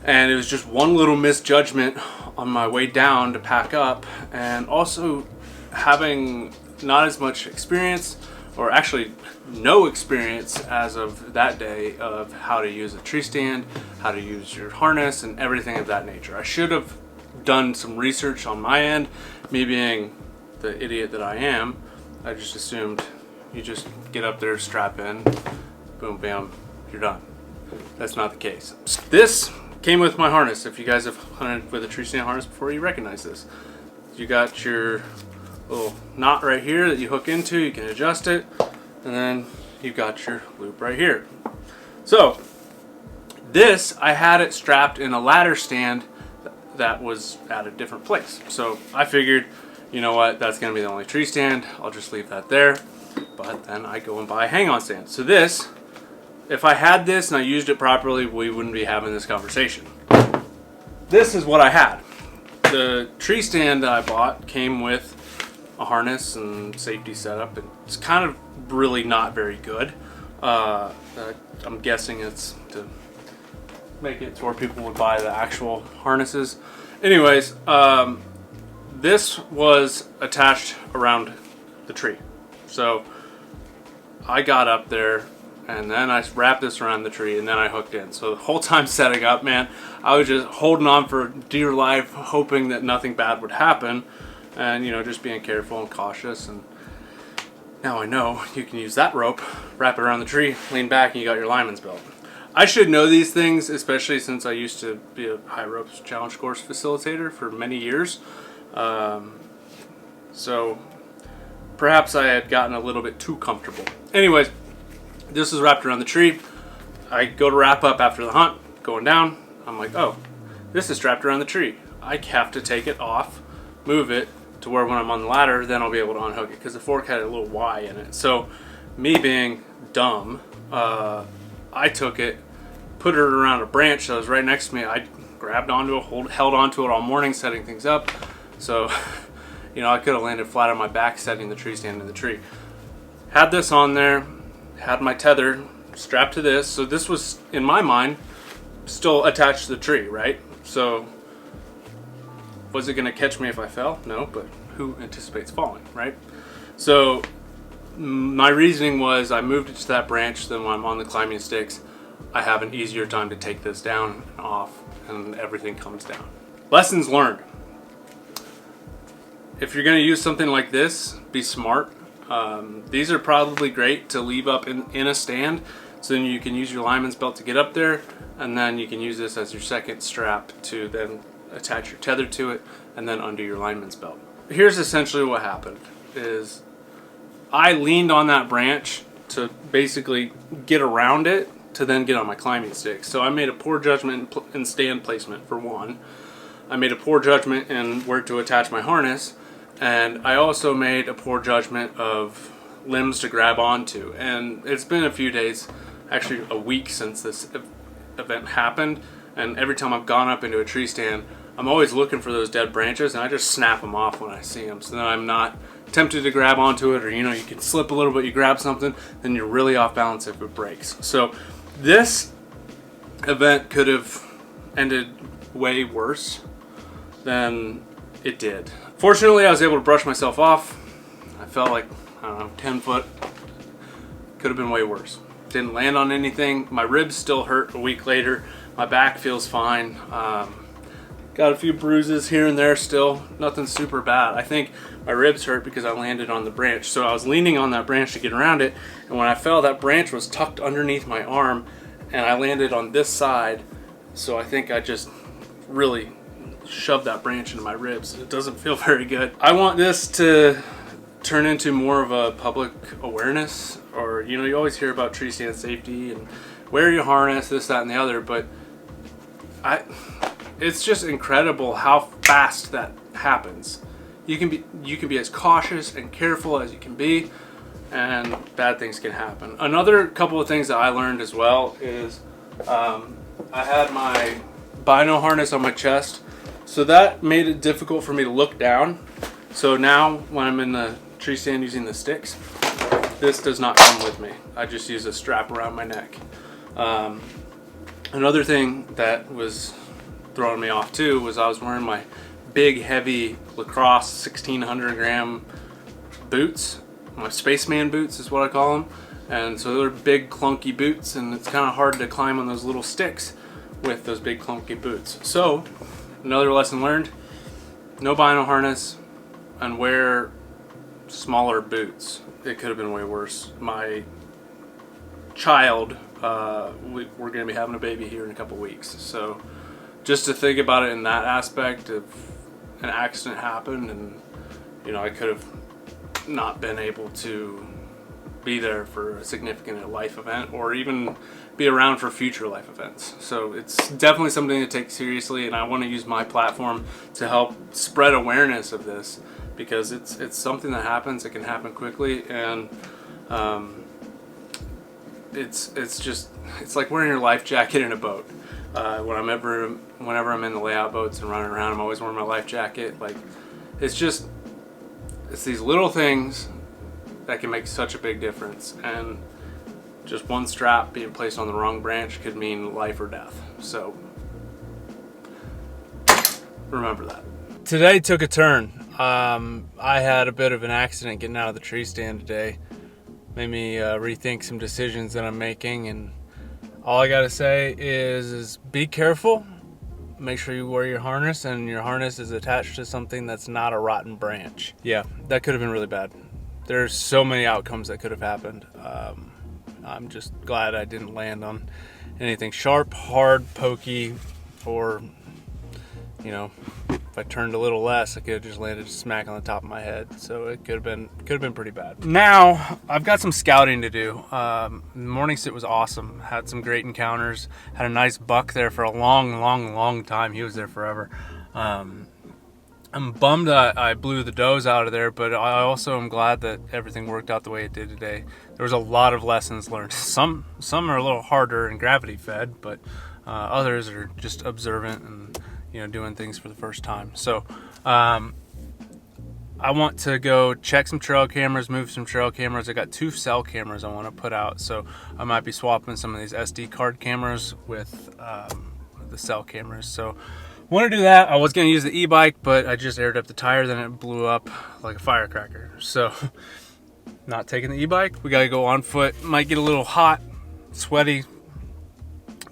And it was just one little misjudgment on my way down to pack up, and also having not as much experience, or actually no experience as of that day, of how to use a tree stand, how to use your harness, and everything of that nature. I should have done some research on my end. Me being the idiot that I am, I just assumed you just get up there, strap in, boom, bam, you're done. That's not the case. This came with my harness. If you guys have hunted with a tree stand harness before, you recognize this. You got your little knot right here that you hook into, you can adjust it, and then you've got your loop right here. So this, I had it strapped in a ladder stand that was at a different place. So I figured, you know what, that's gonna be the only tree stand, I'll just leave that there. But then I go and buy a hang-on stand. So this, if I had this and I used it properly, we wouldn't be having this conversation. This is what I had. The tree stand that I bought came with a harness and safety setup, and it's kind of really not very good. I'm guessing it's to make it to where people would buy the actual harnesses. Anyways, this was attached around the tree. So I got up there, and then I wrapped this around the tree, and then I hooked in. So the whole time setting up, man, I was just holding on for dear life, hoping that nothing bad would happen, and, you know, just being careful and cautious. And now I know you can use that rope, wrap it around the tree, lean back, and you got your lineman's belt. I should know these things, especially since I used to be a high ropes challenge course facilitator for many years. So perhaps I had gotten a little bit too comfortable. Anyways, this is wrapped around the tree. I go to wrap up after the hunt, going down. I'm like, oh, this is strapped around the tree. I have to take it off, move it to where when I'm on the ladder, then I'll be able to unhook it, because the fork had a little Y in it. So me being dumb, I took it, put it around a branch that was right next to me. I grabbed onto it, held onto it all morning, setting things up. So, you know, I could have landed flat on my back setting the tree stand in the tree. Had this on there, had my tether strapped to this. So this was, in my mind, still attached to the tree, right? So was it going to catch me if I fell? No, but who anticipates falling, right? So my reasoning was I moved it to that branch, then when I'm on the climbing sticks, I have an easier time to take this down and off, and everything comes down. Lessons learned. If you're going to use something like this, be smart. These are probably great to leave up in a stand, so then you can use your lineman's belt to get up there, and then you can use this as your second strap to then attach your tether to it, and then undo your lineman's belt. Here's essentially what happened. Is I leaned on that branch to basically get around it to then get on my climbing stick. So I made a poor judgment in stand placement, for one. I made a poor judgment in where to attach my harness, and I also made a poor judgment of limbs to grab onto. And it's been a few days, actually a week, since this event happened, and every time I've gone up into a tree stand, I'm always looking for those dead branches, and I just snap them off when I see them, so then I'm not tempted to grab onto it, or, you know, you can slip a little bit, you grab something, then you're really off balance if it breaks. So this event could have ended way worse than it did. Fortunately, I was able to brush myself off. I felt like, I don't know, 10 foot. Could have been way worse. Didn't land on anything. My ribs still hurt a week later. My back feels fine. Got a few bruises here and there still. Nothing super bad. I think my ribs hurt because I landed on the branch. So I was leaning on that branch to get around it, and when I fell, that branch was tucked underneath my arm, and I landed on this side. So I think I just really shoved that branch into my ribs. It doesn't feel very good. I want this to turn into more of a public awareness, or, you know, you always hear about tree stand safety and wear your harness, this, that, and the other, but it's just incredible how fast that happens. You can be as cautious and careful as you can be, and bad things can happen. Another couple of things that I learned as well is I had my bino harness on my chest, so that made it difficult for me to look down. So now when I'm in the tree stand using the sticks, this does not come with me. I just use a strap around my neck. Another thing that was throwing me off too was I was wearing my big heavy lacrosse 1600 gram boots. My spaceman boots is what I call them. And so they're big clunky boots, and it's kind of hard to climb on those little sticks with those big clunky boots. So another lesson learned, no bino harness and wear smaller boots. It could have been way worse. My child, we're going to be having a baby here in a couple weeks, so just to think about it in that aspect of an accident happened, and you know, I could have not been able to be there for a significant life event or even be around for future life events. So it's definitely something to take seriously, and I want to use my platform to help spread awareness of this, because it's something that happens. It can happen quickly, and it's like wearing your life jacket in a boat. Whenever I'm in the layout boats and running around, I'm always wearing my life jacket. Like, it's these little things that can make such a big difference, and just one strap being placed on the wrong branch could mean life or death. So remember that. Today took a turn. I had a bit of an accident getting out of the tree stand today. Made me rethink some decisions that I'm making, and all I gotta say is be careful. Make sure you wear your harness, and your harness is attached to something that's not a rotten branch. Yeah, that could have been really bad. There's so many outcomes that could have happened. I'm just glad I didn't land on anything sharp, hard, pokey, or, you know, if I turned a little less, I could have just landed smack on the top of my head. So it could have been pretty bad. Now I've got some scouting to do. The morning sit was awesome. Had some great encounters. Had a nice buck there for a long time. He was there forever. I'm bummed I blew the does out of there, but I also am glad that everything worked out the way it did today. There was a lot of lessons learned. Some are a little harder and gravity fed, but others are just observant and, you know, doing things for the first time. So I want to go check some trail cameras, move some trail cameras. I got 2 cell cameras I want to put out, so I might be swapping some of these SD card cameras with the cell cameras. So want to do that. I was going to use the e-bike, but I just aired up the tire, then it blew up like a firecracker. So not taking the e-bike. We got to go on foot. Might get a little hot, sweaty,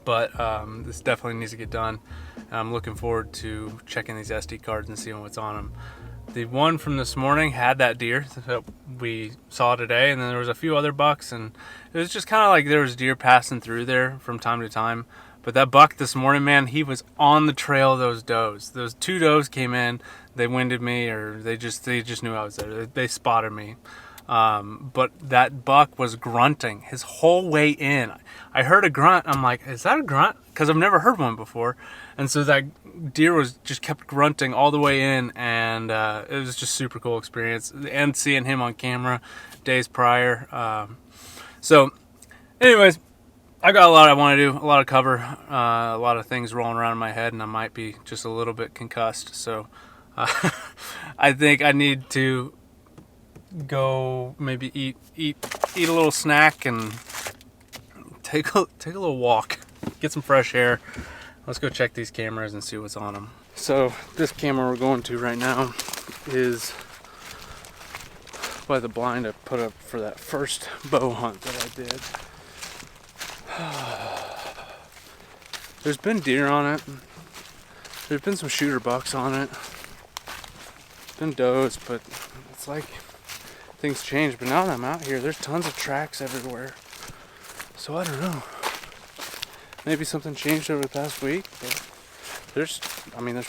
but this definitely needs to get done. I'm looking forward to checking these SD cards and seeing what's on them. The one from this morning had that deer that we saw today, and then there was a few other bucks, and it was just kind of like there was deer passing through there from time to time. But that buck this morning, man, he was on the trail of those does. Those 2 does came in, they winded me, or they just knew I was there. They spotted me. But that buck was grunting his whole way in. I heard a grunt. I'm like, is that a grunt? Because I've never heard one before. And so that deer just kept grunting all the way in, and it was just super cool experience. And seeing him on camera days prior. So anyways, I got a lot I want to do, a lot of cover, a lot of things rolling around in my head, and I might be just a little bit concussed. So I think I need to go maybe eat a little snack and take a little walk, get some fresh air. Let's go check these cameras and see what's on them. So this camera we're going to right now is by the blind I put up for that first bow hunt that I did. There's been deer on it. There's been some shooter bucks on it. There's been does, but it's like things change. But now that I'm out here, there's tons of tracks everywhere. So I don't know. Maybe something changed over the past week, but there's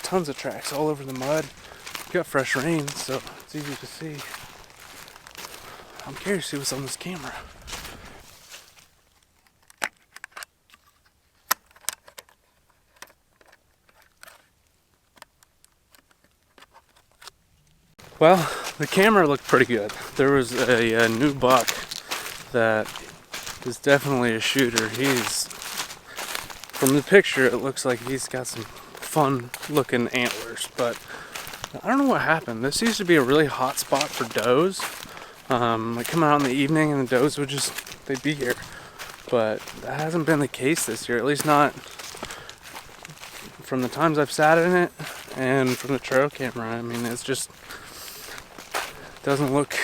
tons of tracks all over the mud. We got fresh rain, so it's easy to see. I'm curious to see what's on this camera. Well, the camera looked pretty good. There was a new buck that is definitely a shooter. From the picture, it looks like he's got some fun looking antlers, but I don't know what happened. This used to be a really hot spot for does. Like coming out in the evening and the does they'd be here. But that hasn't been the case this year, at least not from the times I've sat in it and from the trail camera. I mean, it's just doesn't look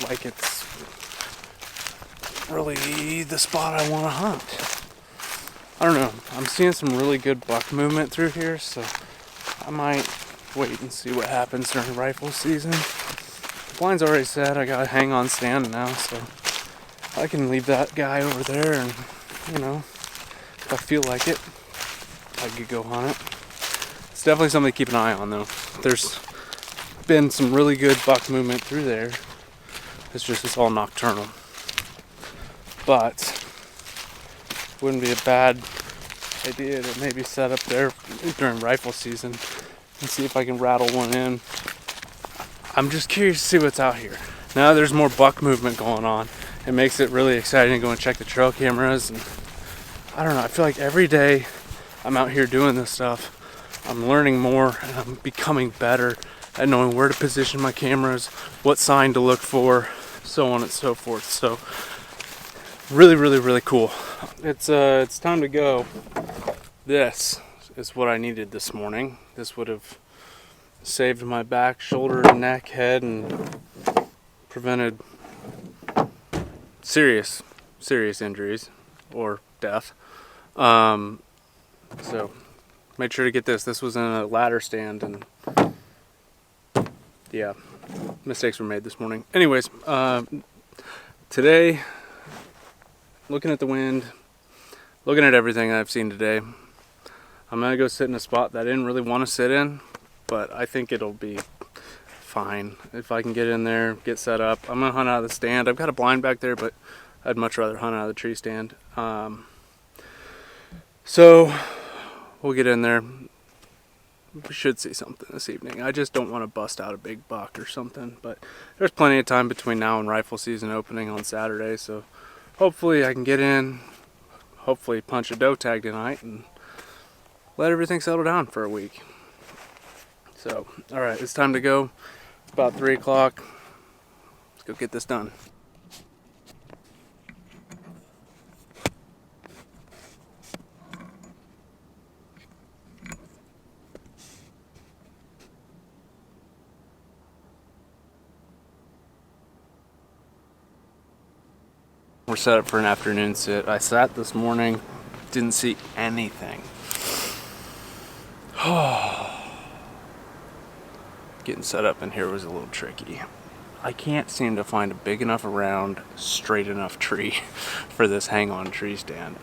like it's really the spot I want to hunt. I don't know. I'm seeing some really good buck movement through here, so I might wait and see what happens during rifle season. The blind's already set. I got a hang on stand now, so I can leave that guy over there, and if I feel like it, I could go hunt it. It's definitely something to keep an eye on, though. There's been some really good buck movement through there. It's all nocturnal. But wouldn't be a bad idea to maybe set up there during rifle season and see if I can rattle one in. I'm just curious to see what's out here. Now there's more buck movement going on. It makes it really exciting to go and check the trail cameras, and I don't know, I feel like every day I'm out here doing this stuff, I'm learning more and I'm becoming better at knowing where to position my cameras, what sign to look for, so on and so forth. So really, really, really cool. It's time to go. This is what I needed this morning. This would have saved my back, shoulder, neck, head, and prevented serious injuries or death. So made sure to get this. This was in a ladder stand, and yeah, mistakes were made this morning. Anyways, today, looking at the wind, looking at everything I've seen today, I'm gonna go sit in a spot that I didn't really want to sit in, but I think it'll be fine if I can get in there, get set up. I'm gonna hunt out of the stand. I've got a blind back there, but I'd much rather hunt out of the tree stand. So we'll get in there. We should see something this evening. I just don't want to bust out a big buck or something, but there's plenty of time between now and rifle season opening on Saturday, so hopefully I can get in, hopefully punch a doe tag tonight, and let everything settle down for a week. So, alright, it's time to go. It's about 3 o'clock. Let's go get this done. We're set up for an afternoon sit. I sat this morning, didn't see anything. Getting set up in here was a little tricky. I can't seem to find a big enough round, straight enough tree for this hang-on tree stand.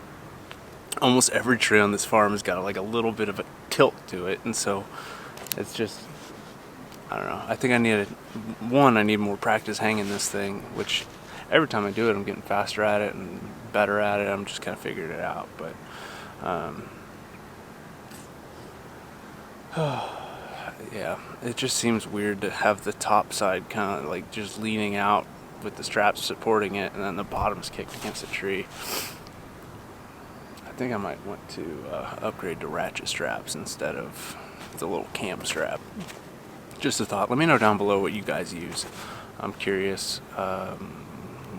Almost every tree on this farm has got like a little bit of a tilt to it, and so it's just, I don't know. I think I need more practice hanging this thing, which every time I do it, I'm getting faster at it and better at it. I'm just kind of figuring it out, but yeah, it just seems weird to have the top side kind of like just leaning out with the straps supporting it, and then the bottom's kicked against the tree. I think I might want to upgrade to ratchet straps instead of the little camp strap. Just a thought. Let me know down below what you guys use. I'm curious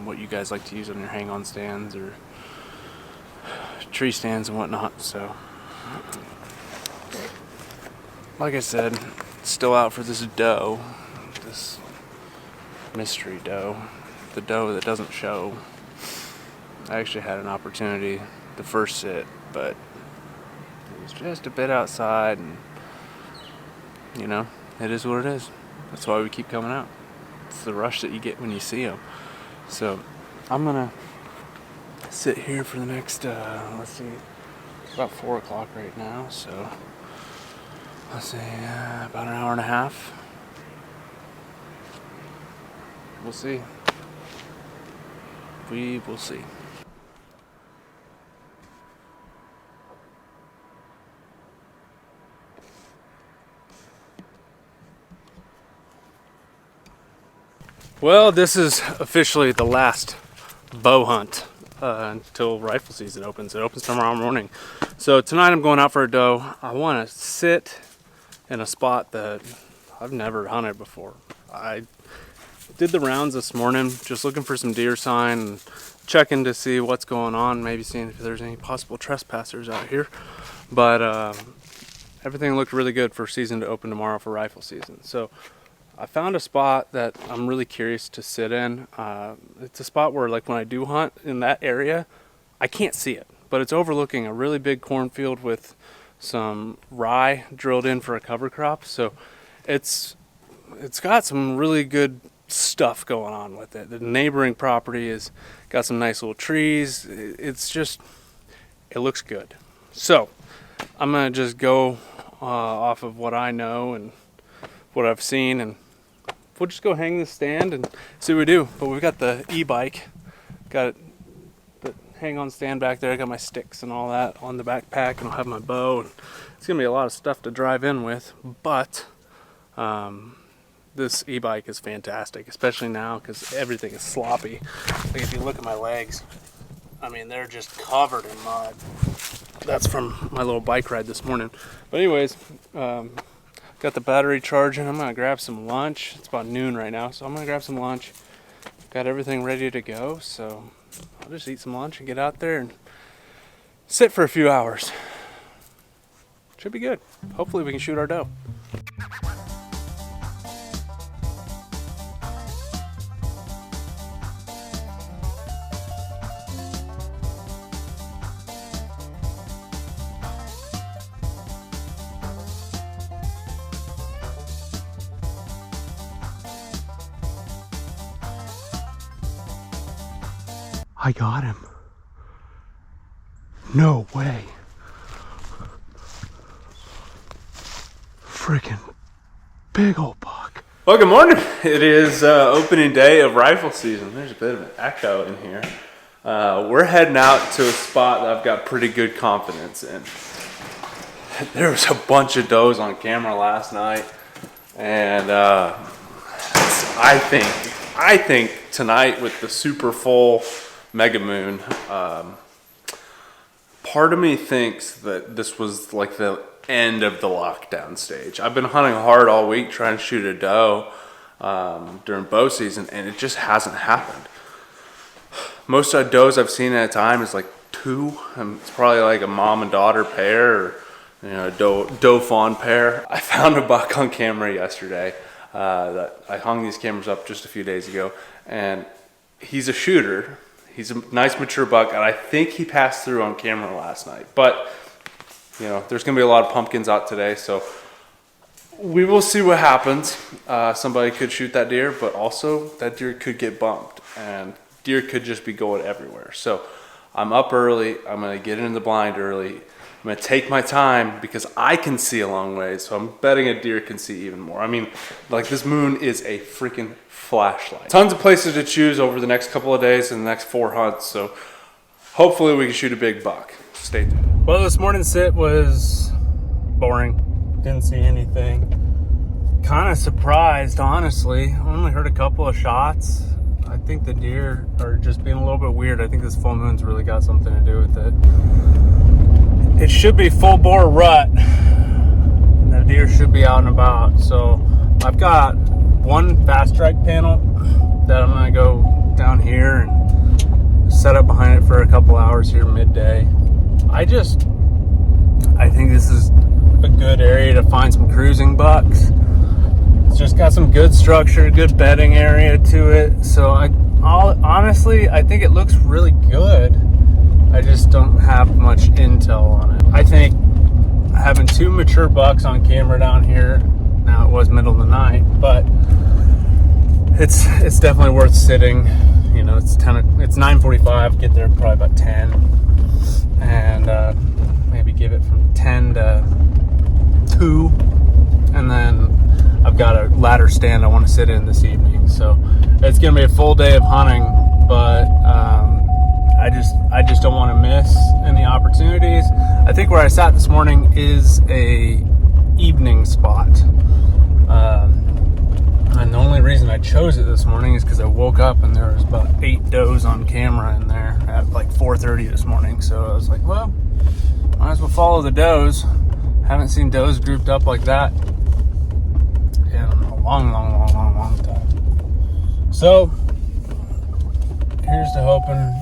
what you guys like to use on your hang-on stands or tree stands and whatnot. So, like I said, still out for this doe, this mystery doe, the doe that doesn't show. I actually had an opportunity the first sit, but it was just a bit outside, and it is what it is. That's why we keep coming out. It's the rush that you get when you see them. So I'm gonna sit here for the next, let's see, it's about 4 o'clock right now, so let's say about an hour and a half. We'll see. We will see. Well, this is officially the last bow hunt until rifle season opens. It opens tomorrow morning. So tonight I'm going out for a doe. I want to sit in a spot that I've never hunted before. I did the rounds this morning, just looking for some deer sign and checking to see what's going on, maybe seeing if there's any possible trespassers out here. But everything looked really good for season to open tomorrow for rifle season. So I found a spot that I'm really curious to sit in. It's a spot where, like, when I do hunt in that area, I can't see it, but it's overlooking a really big cornfield with some rye drilled in for a cover crop. So it's got some really good stuff going on with it. The neighboring property has got some nice little trees. It's just, it looks good. So I'm gonna just go off of what I know and what I've seen, and we'll just go hang this stand and see what we do. But we've got the e-bike, got the hang on stand back there. I got my sticks and all that on the backpack, and I'll have my bow. And it's gonna be a lot of stuff to drive in with, but this e-bike is fantastic, especially now because everything is sloppy. Like, if you look at my legs, I mean, they're just covered in mud. That's from my little bike ride this morning. But anyways, got the battery charging. I'm gonna grab some lunch. It's about noon right now, so I'm gonna grab some lunch. Got everything ready to go, so I'll just eat some lunch and get out there and sit for a few hours. Should be good. Hopefully we can shoot our doe. I got him. No way. Freaking big old buck. Well, good morning. It is opening day of rifle season. There's a bit of an echo in here. We're heading out to a spot that I've got pretty good confidence in. There was a bunch of does on camera last night, and I think tonight with the super full mega moon, part of me thinks that this was like the end of the lockdown stage. I've been hunting hard all week trying to shoot a doe during bow season, and it just hasn't happened. Most of the does I've seen at a time is like 2, and it's probably like a mom and daughter pair, or a doe fawn pair. I found a buck on camera yesterday. That I hung these cameras up just a few days ago, and he's a shooter. He's a nice mature buck, and I think he passed through on camera last night. But, there's going to be a lot of pumpkins out today, so we will see what happens. Somebody could shoot that deer, but also that deer could get bumped, and deer could just be going everywhere. So I'm up early. I'm going to get in the blind early. I'm going to take my time because I can see a long ways, so I'm betting a deer can see even more. I mean, like, this moon is a freaking flashlight. Tons of places to choose over the next couple of days and the next 4 hunts, so hopefully we can shoot a big buck. Stay tuned. Well, this morning's sit was boring. Didn't see anything. Kind of surprised, honestly. I only heard a couple of shots. I think the deer are just being a little bit weird. I think this full moon's really got something to do with it. It should be full bore rut. The deer should be out and about. So I've got one fast strike panel that I'm gonna go down here and set up behind it for a couple hours here midday. I think this is a good area to find some cruising bucks. It's just got some good structure, good bedding area to it. So honestly, I think it looks really good. I just don't have much intel on it. I think having 2 mature bucks on camera down here, now it was middle of the night, but it's definitely worth sitting. It's 9:45, get there probably about 10, and maybe give it from 10 to 2, and then I've got a ladder stand I want to sit in this evening. So it's gonna be a full day of hunting, but I just don't want to miss any opportunities. I think where I sat this morning is a evening spot. And the only reason I chose it this morning is because I woke up and there was about 8 does on camera in there at like 4:30 this morning. So I was like, well, might as well follow the does. Haven't seen does grouped up like that in a long time. So here's to hoping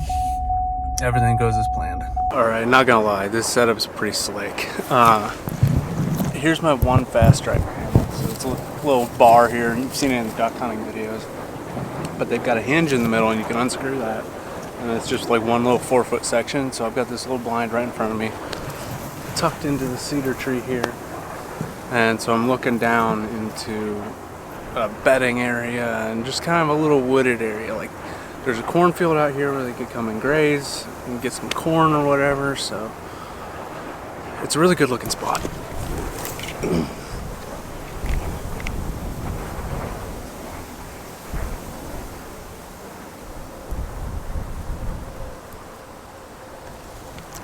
everything goes as planned. Alright, not gonna lie, this setup's pretty slick. Here's my one fast striker handle. So it's a little bar here, and you've seen it in the duck hunting videos. But they've got a hinge in the middle and you can unscrew that. And it's just like one little 4-foot section. So I've got this little blind right in front of me, tucked into the cedar tree here. And so I'm looking down into a bedding area and just kind of a little wooded area. Like there's a cornfield out here where they could come and graze and get some corn or whatever. So it's a really good looking spot.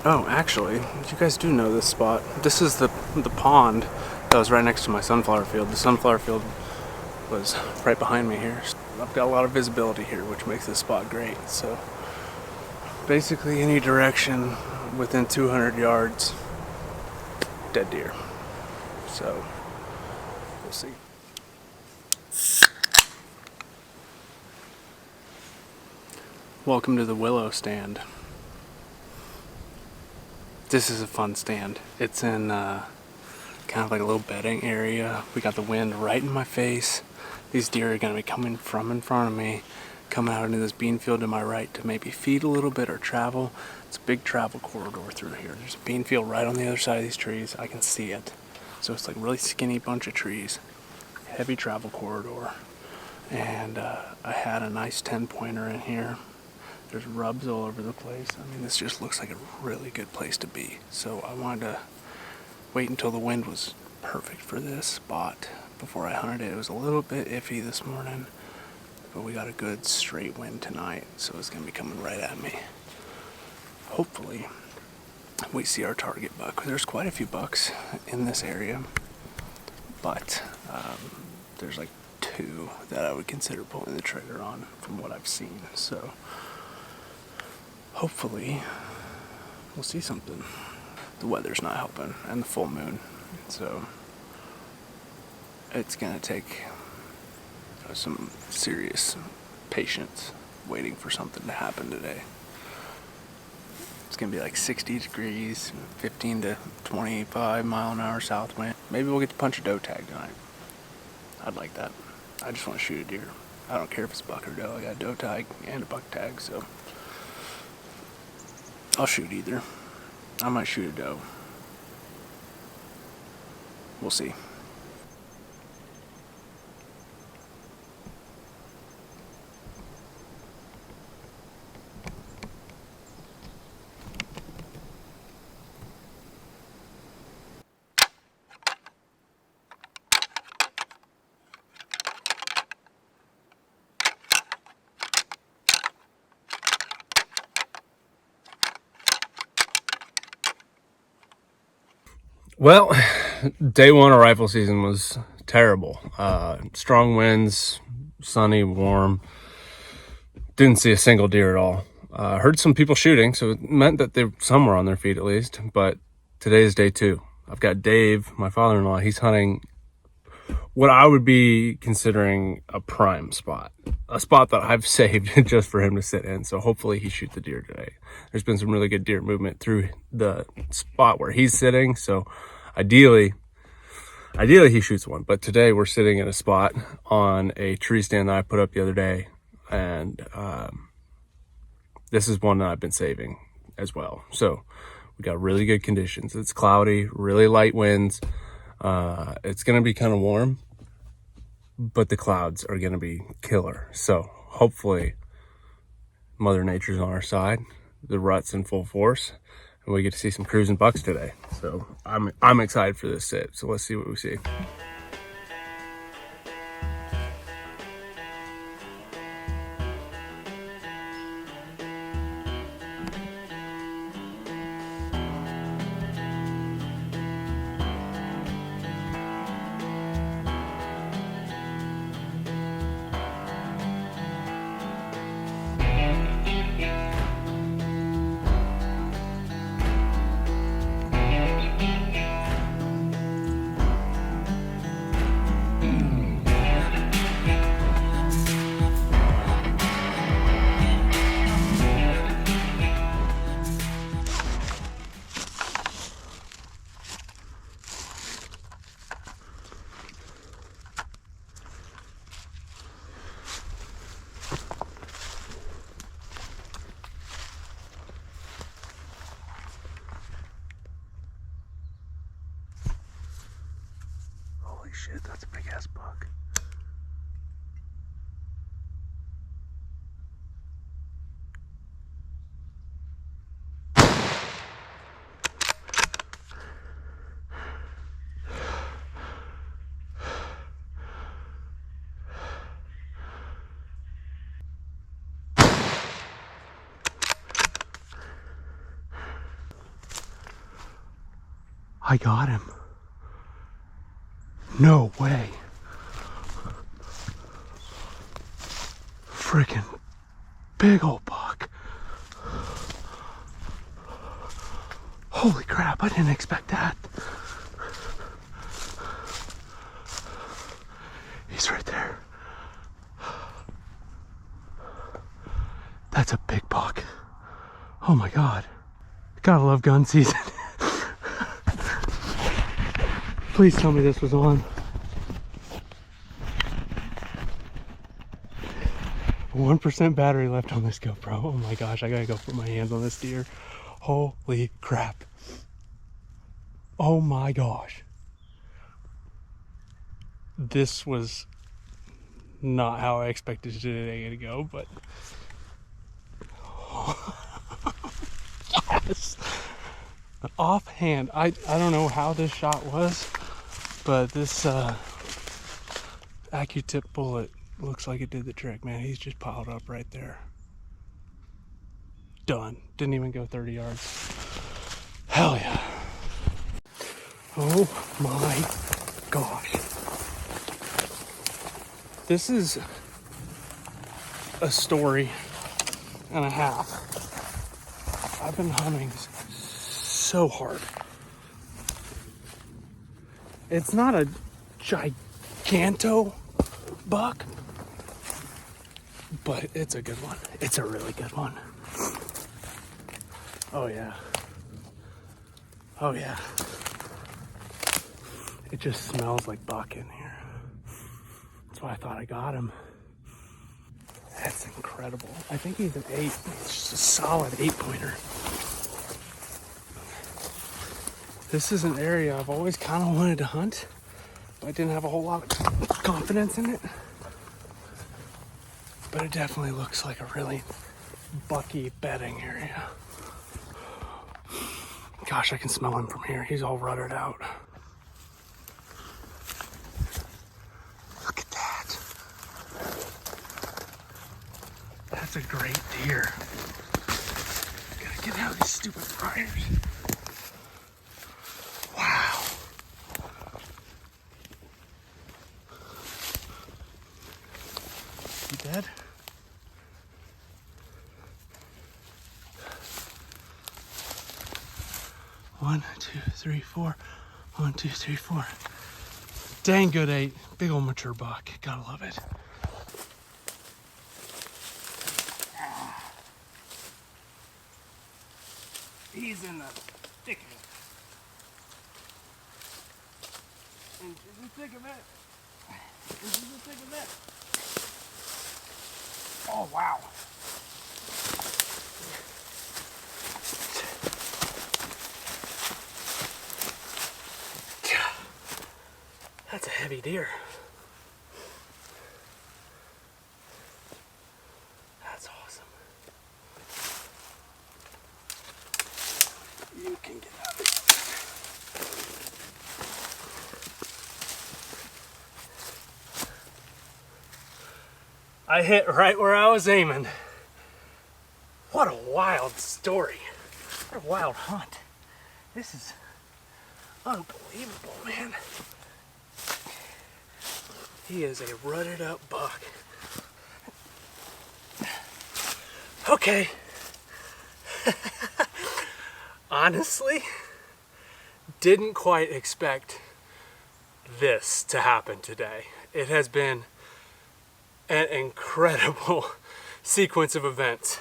Oh, actually, you guys do know this spot. This is the pond that was right next to my sunflower field. The sunflower field was right behind me here. I've got a lot of visibility here, which makes this spot great. So basically any direction within 200 yards, dead deer. So we'll see. Welcome to the willow stand. This is a fun stand. It's in kind of like a little bedding area. We got the wind right in my face. These deer are going to be coming from in front of me, coming out into this bean field to my right to maybe feed a little bit or travel. It's a big travel corridor through here. There's a bean field right on the other side of these trees. I can see it. So it's like a really skinny bunch of trees. Heavy travel corridor. And I had a nice 10-pointer in here. There's rubs all over the place. I mean, this just looks like a really good place to be. So I wanted to wait until the wind was perfect for this spot before I hunted it. It was a little bit iffy this morning, but we got a good straight wind tonight, so it's going to be coming right at me. Hopefully, we see our target buck. There's quite a few bucks in this area, but there's like 2 that I would consider pulling the trigger on from what I've seen. So hopefully we'll see something. The weather's not helping and the full moon, so it's gonna take some serious patience waiting for something to happen today. It's gonna be like 60 degrees, 15 to 25 mile an hour south wind. Maybe we'll get to punch a doe tag tonight. I'd like that. I just want to shoot a deer. I don't care if it's buck or doe. I got a doe tag and a buck tag, so I'll shoot either. I might shoot a doe. We'll see. Well, day one of rifle season was terrible. Strong winds, sunny, warm. Didn't see a single deer at all. Heard some people shooting, so it meant that some were on their feet at least. But today is day 2. I've got Dave, my father-in-law. He's hunting what I would be considering a prime spot. A spot that I've saved just for him to sit in. So hopefully he shoots the deer today. There's been some really good deer movement through the spot where he's sitting. So ideally he shoots one. But today we're sitting in a spot on a tree stand that I put up the other day. And this is one that I've been saving as well. So we got really good conditions. It's cloudy, really light winds. It's going to be kind of warm, but the clouds are going to be killer. So hopefully Mother Nature's on our side. The rut's in full force, and we get to see some cruising bucks today. So I'm excited for this sit. So let's see what we see. shit, that's a big ass buck. I got him. No way. Freaking big old buck. Holy crap, I didn't expect that. He's right there. That's a big buck. Oh my God. Gotta love gun season. Please tell me this was on. 1% battery left on this GoPro. Oh my gosh, I gotta go put my hands on this deer. Holy crap. Oh my gosh. This was not how I expected today to go, but yes. Offhand, I don't know how this shot was, but this AccuTip bullet looks like it did the trick, man. He's just piled up right there. Done. Didn't even go 30 yards. Hell yeah. Oh my gosh. This is a story and a half. I've been hunting so hard. It's not a giganto buck, but it's a good one. It's a really good one. Oh yeah. Oh yeah. It just smells like buck in here. That's why I thought I got him. That's incredible. I think he's an 8. He's just a solid 8-pointer. This is an area I've always kind of wanted to hunt, but I didn't have a whole lot of confidence in it. But it definitely looks like a really bucky bedding area. Gosh, I can smell him from here. He's all ruttered out. Look at that. That's a great deer. Gotta get out of these stupid briars. Wow. You dead? One, two, three, four. 1, 2, 3, 4. Dang good 8. Big old mature buck. Gotta love it. He's in the thick of it. In the thick of it. In the thick of it. Oh wow. That's a heavy deer. That's awesome. You can get out of it. I hit right where I was aiming. What a wild story. What a wild hunt. This is unbelievable, man. He is a rutted up buck. Okay. Honestly, didn't quite expect this to happen today. It has been an incredible sequence of events.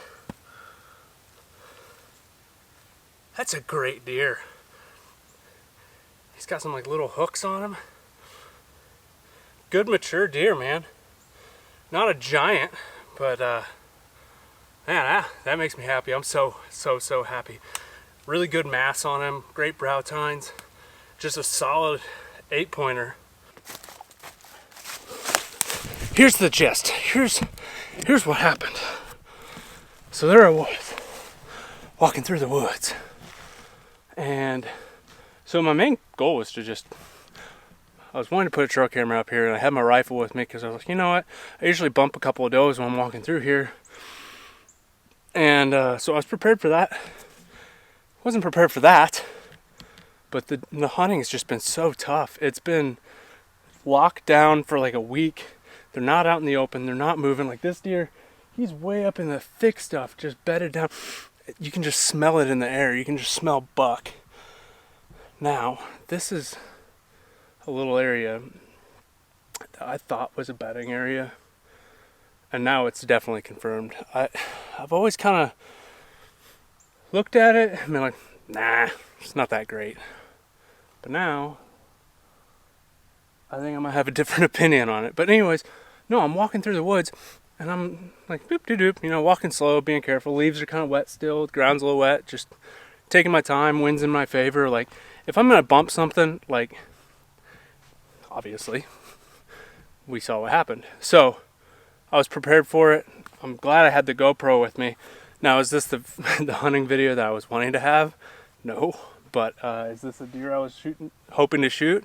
That's a great deer. He's got some like little hooks on him. Good mature deer, man. Not a giant, but man, that makes me happy. I'm so happy. Really good mass on him, great brow tines. Just a solid 8-pointer. here's the gist. Here's what happened. So there I was, walking through the woods. And so my main goal was to I was wanting to put a trail camera up here, and I had my rifle with me because I was like, you know what? I usually bump a couple of does when I'm walking through here. And so I was prepared for that. Wasn't prepared for that, but the hunting has just been so tough. It's been locked down for like a week. They're not out in the open. They're not moving. Like this deer, he's way up in the thick stuff, just bedded down. You can just smell it in the air. You can just smell buck. Now, this is a little area that I thought was a bedding area, and now it's definitely confirmed. I've always kind of looked at it and been like, nah, it's not that great. But now, I think I might have a different opinion on it. But anyways, no, I'm walking through the woods, and I'm like, boop, doop, doop, you know, walking slow, being careful. Leaves are kind of wet still, the ground's a little wet, just taking my time, wind's in my favor. Like, if I'm gonna bump something, like, obviously, we saw what happened. So, I was prepared for it. I'm glad I had the GoPro with me. Now, is this the hunting video that I was wanting to have? No. But is this a deer I was hoping to shoot?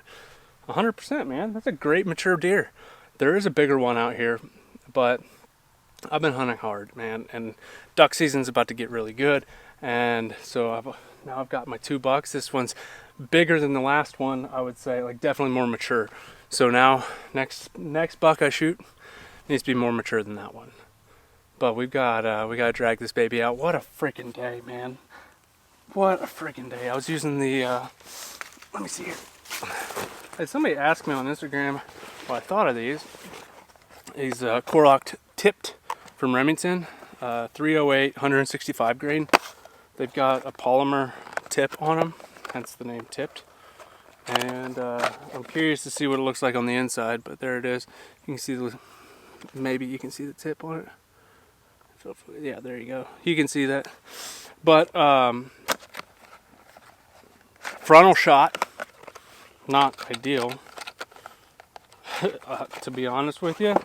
100%, man. That's a great mature deer. There is a bigger one out here, but I've been hunting hard, man. And duck season's about to get really good. And so now I've got my 2 bucks. This one's bigger than the last one, I would say, like definitely more mature. So now next buck I shoot needs to be more mature than that one. But we gotta drag this baby out. What a freaking day, man. What a freaking day. I was using the let me see here. Somebody asked me on Instagram what I thought of these. These Corlock tipped from Remington, 308 165 grain. They've got a polymer tip on them, hence the name tipped. And I'm curious to see what it looks like on the inside, but there it is. You can see maybe you can see the tip on it. Yeah, there you go. You can see that. But frontal shot, not ideal. To be honest with you,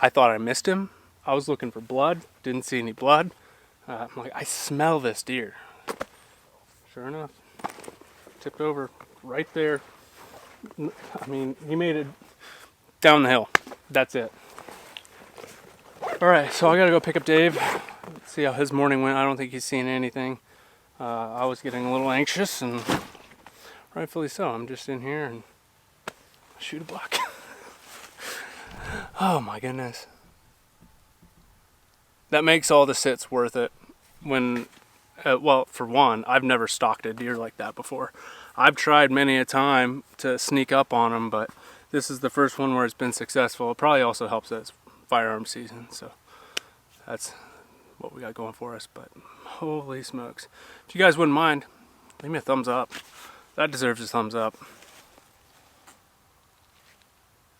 I thought I missed him. I was looking for blood, didn't see any blood. I'm like, I smell this deer. Sure enough, tipped over right there. I mean, he made it down the hill. That's it. All right, so I gotta go pick up Dave. Let's see how his morning went. I don't think he's seen anything. I was getting a little anxious, and rightfully so. I'm just in here and shoot a buck. Oh my goodness. That makes all the sits worth it. When, well, for one, I've never stalked a deer like that before. I've tried many a time to sneak up on them, but this is the first one where it's been successful. It probably also helps that it's firearm season, so that's what we got going for us. But holy smokes. If you guys wouldn't mind, leave me a thumbs up. That deserves a thumbs up.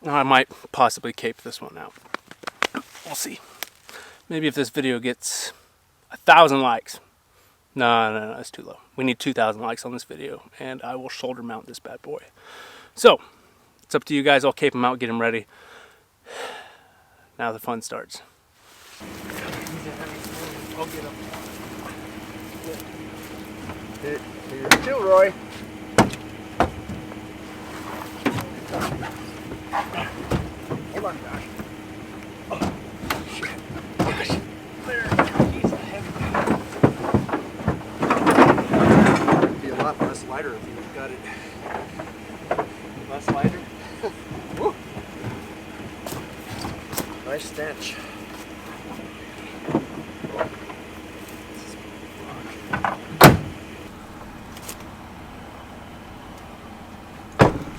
Now I might possibly cape this one out. We'll see. Maybe if this video gets 1,000 likes. No, that's too low. We need 2,000 likes on this video, and I will shoulder mount this bad boy. So, it's up to you guys. I'll cape him out, get him ready. Now the fun starts. I'll get him. Here, chill, Roy. Hold on, Josh. Oh, shit. Gosh. There. He's a heavy dude. It'd be a lot less lighter if you've got it. Less lighter? Woo. Nice stench.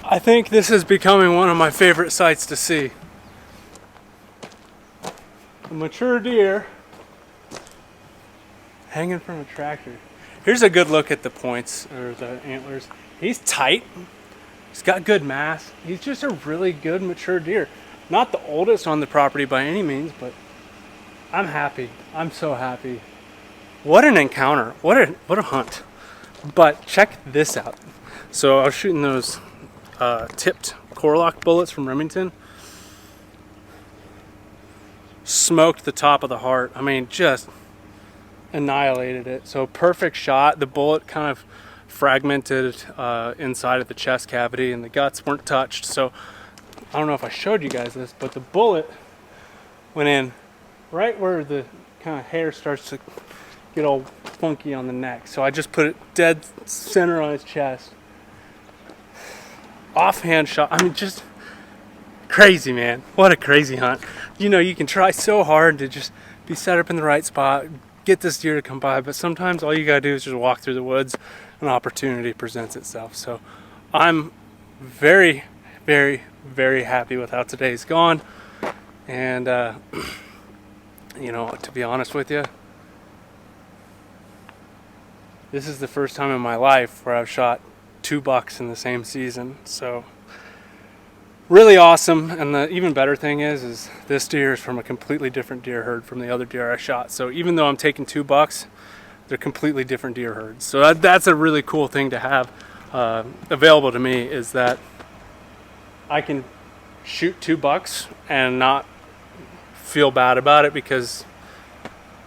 I think this is becoming one of my favorite sights to see. A mature deer hanging from a tractor. Here's a good look at the points, or the antlers. He's tight. He's got good mass. He's just a really good mature deer. Not the oldest on the property by any means, but I'm happy. I'm so happy. What an encounter. What a hunt. But check this out. So I was shooting those tipped Corlock bullets from Remington. smoked the top of the heart. I mean, just annihilated it. So perfect shot. The bullet kind of fragmented inside of the chest cavity, and the guts weren't touched. So I don't know if I showed you guys this, but the bullet went in right where the kind of hair starts to get all funky on the neck. So I just put it dead center on his chest. Offhand shot. I mean, just crazy, man. What a crazy hunt. You know, you can try so hard to just be set up in the right spot, get this deer to come by, but sometimes all you gotta do is just walk through the woods, an opportunity presents itself. So I'm very, very, very happy with how today's gone. And you know, to be honest with you, this is the first time in my life where I've shot 2 bucks in the same season. So really awesome. And the even better thing is this deer is from a completely different deer herd from the other deer I shot. So even though I'm taking 2 bucks, they're completely different deer herds. So that's a really cool thing to have available to me, is that I can shoot 2 bucks and not feel bad about it because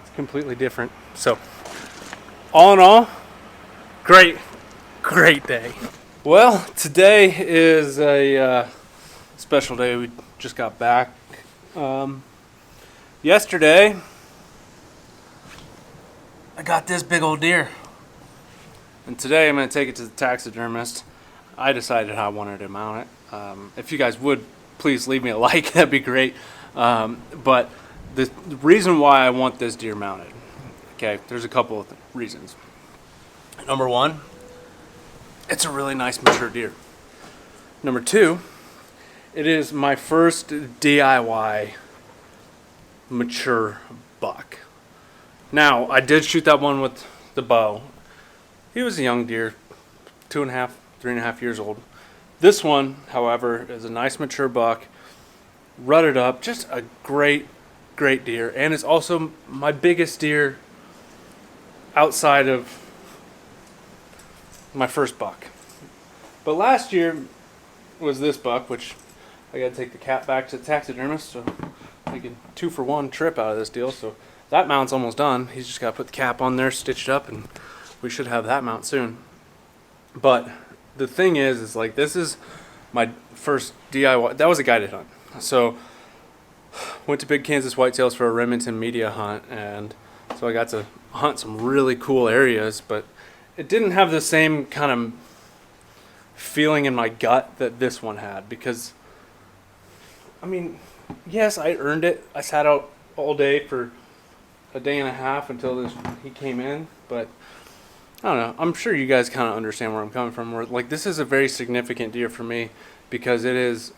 it's completely different. So all in all, great day. Well, today is a special day. We just got back yesterday. I got this big old deer, and today I'm going to take it to the taxidermist. I decided how I wanted to mount it. If you guys would please leave me a like, that'd be great. But the reason why I want this deer mounted, okay, there's a couple of reasons. Number one, it's a really nice mature deer. Number two, it is my first DIY mature buck. Now, I did shoot that one with the bow. He was a young deer, 2.5, 3.5 years old. This one, however, is a nice mature buck, rutted up, just a great deer, and it's also my biggest deer outside of my first buck. But last year was this buck, which I gotta take the cat back to the taxidermist, so I get 2-for-1 trip out of this deal. So that mount's almost done. He's just gotta put the cap on there, stitched up, and we should have that mount soon. But the thing is like, this is my first DIY. That was a guided hunt. So went to Big Kansas Whitetails for a Remington media hunt, and so I got to hunt some really cool areas, but it didn't have the same kind of feeling in my gut that this one had, because I mean, yes, I earned it. I sat out all day for a day and a half until he came in, but I don't know. I'm sure you guys kind of understand where I'm coming from. Where, like, this is a very significant deer for me because it is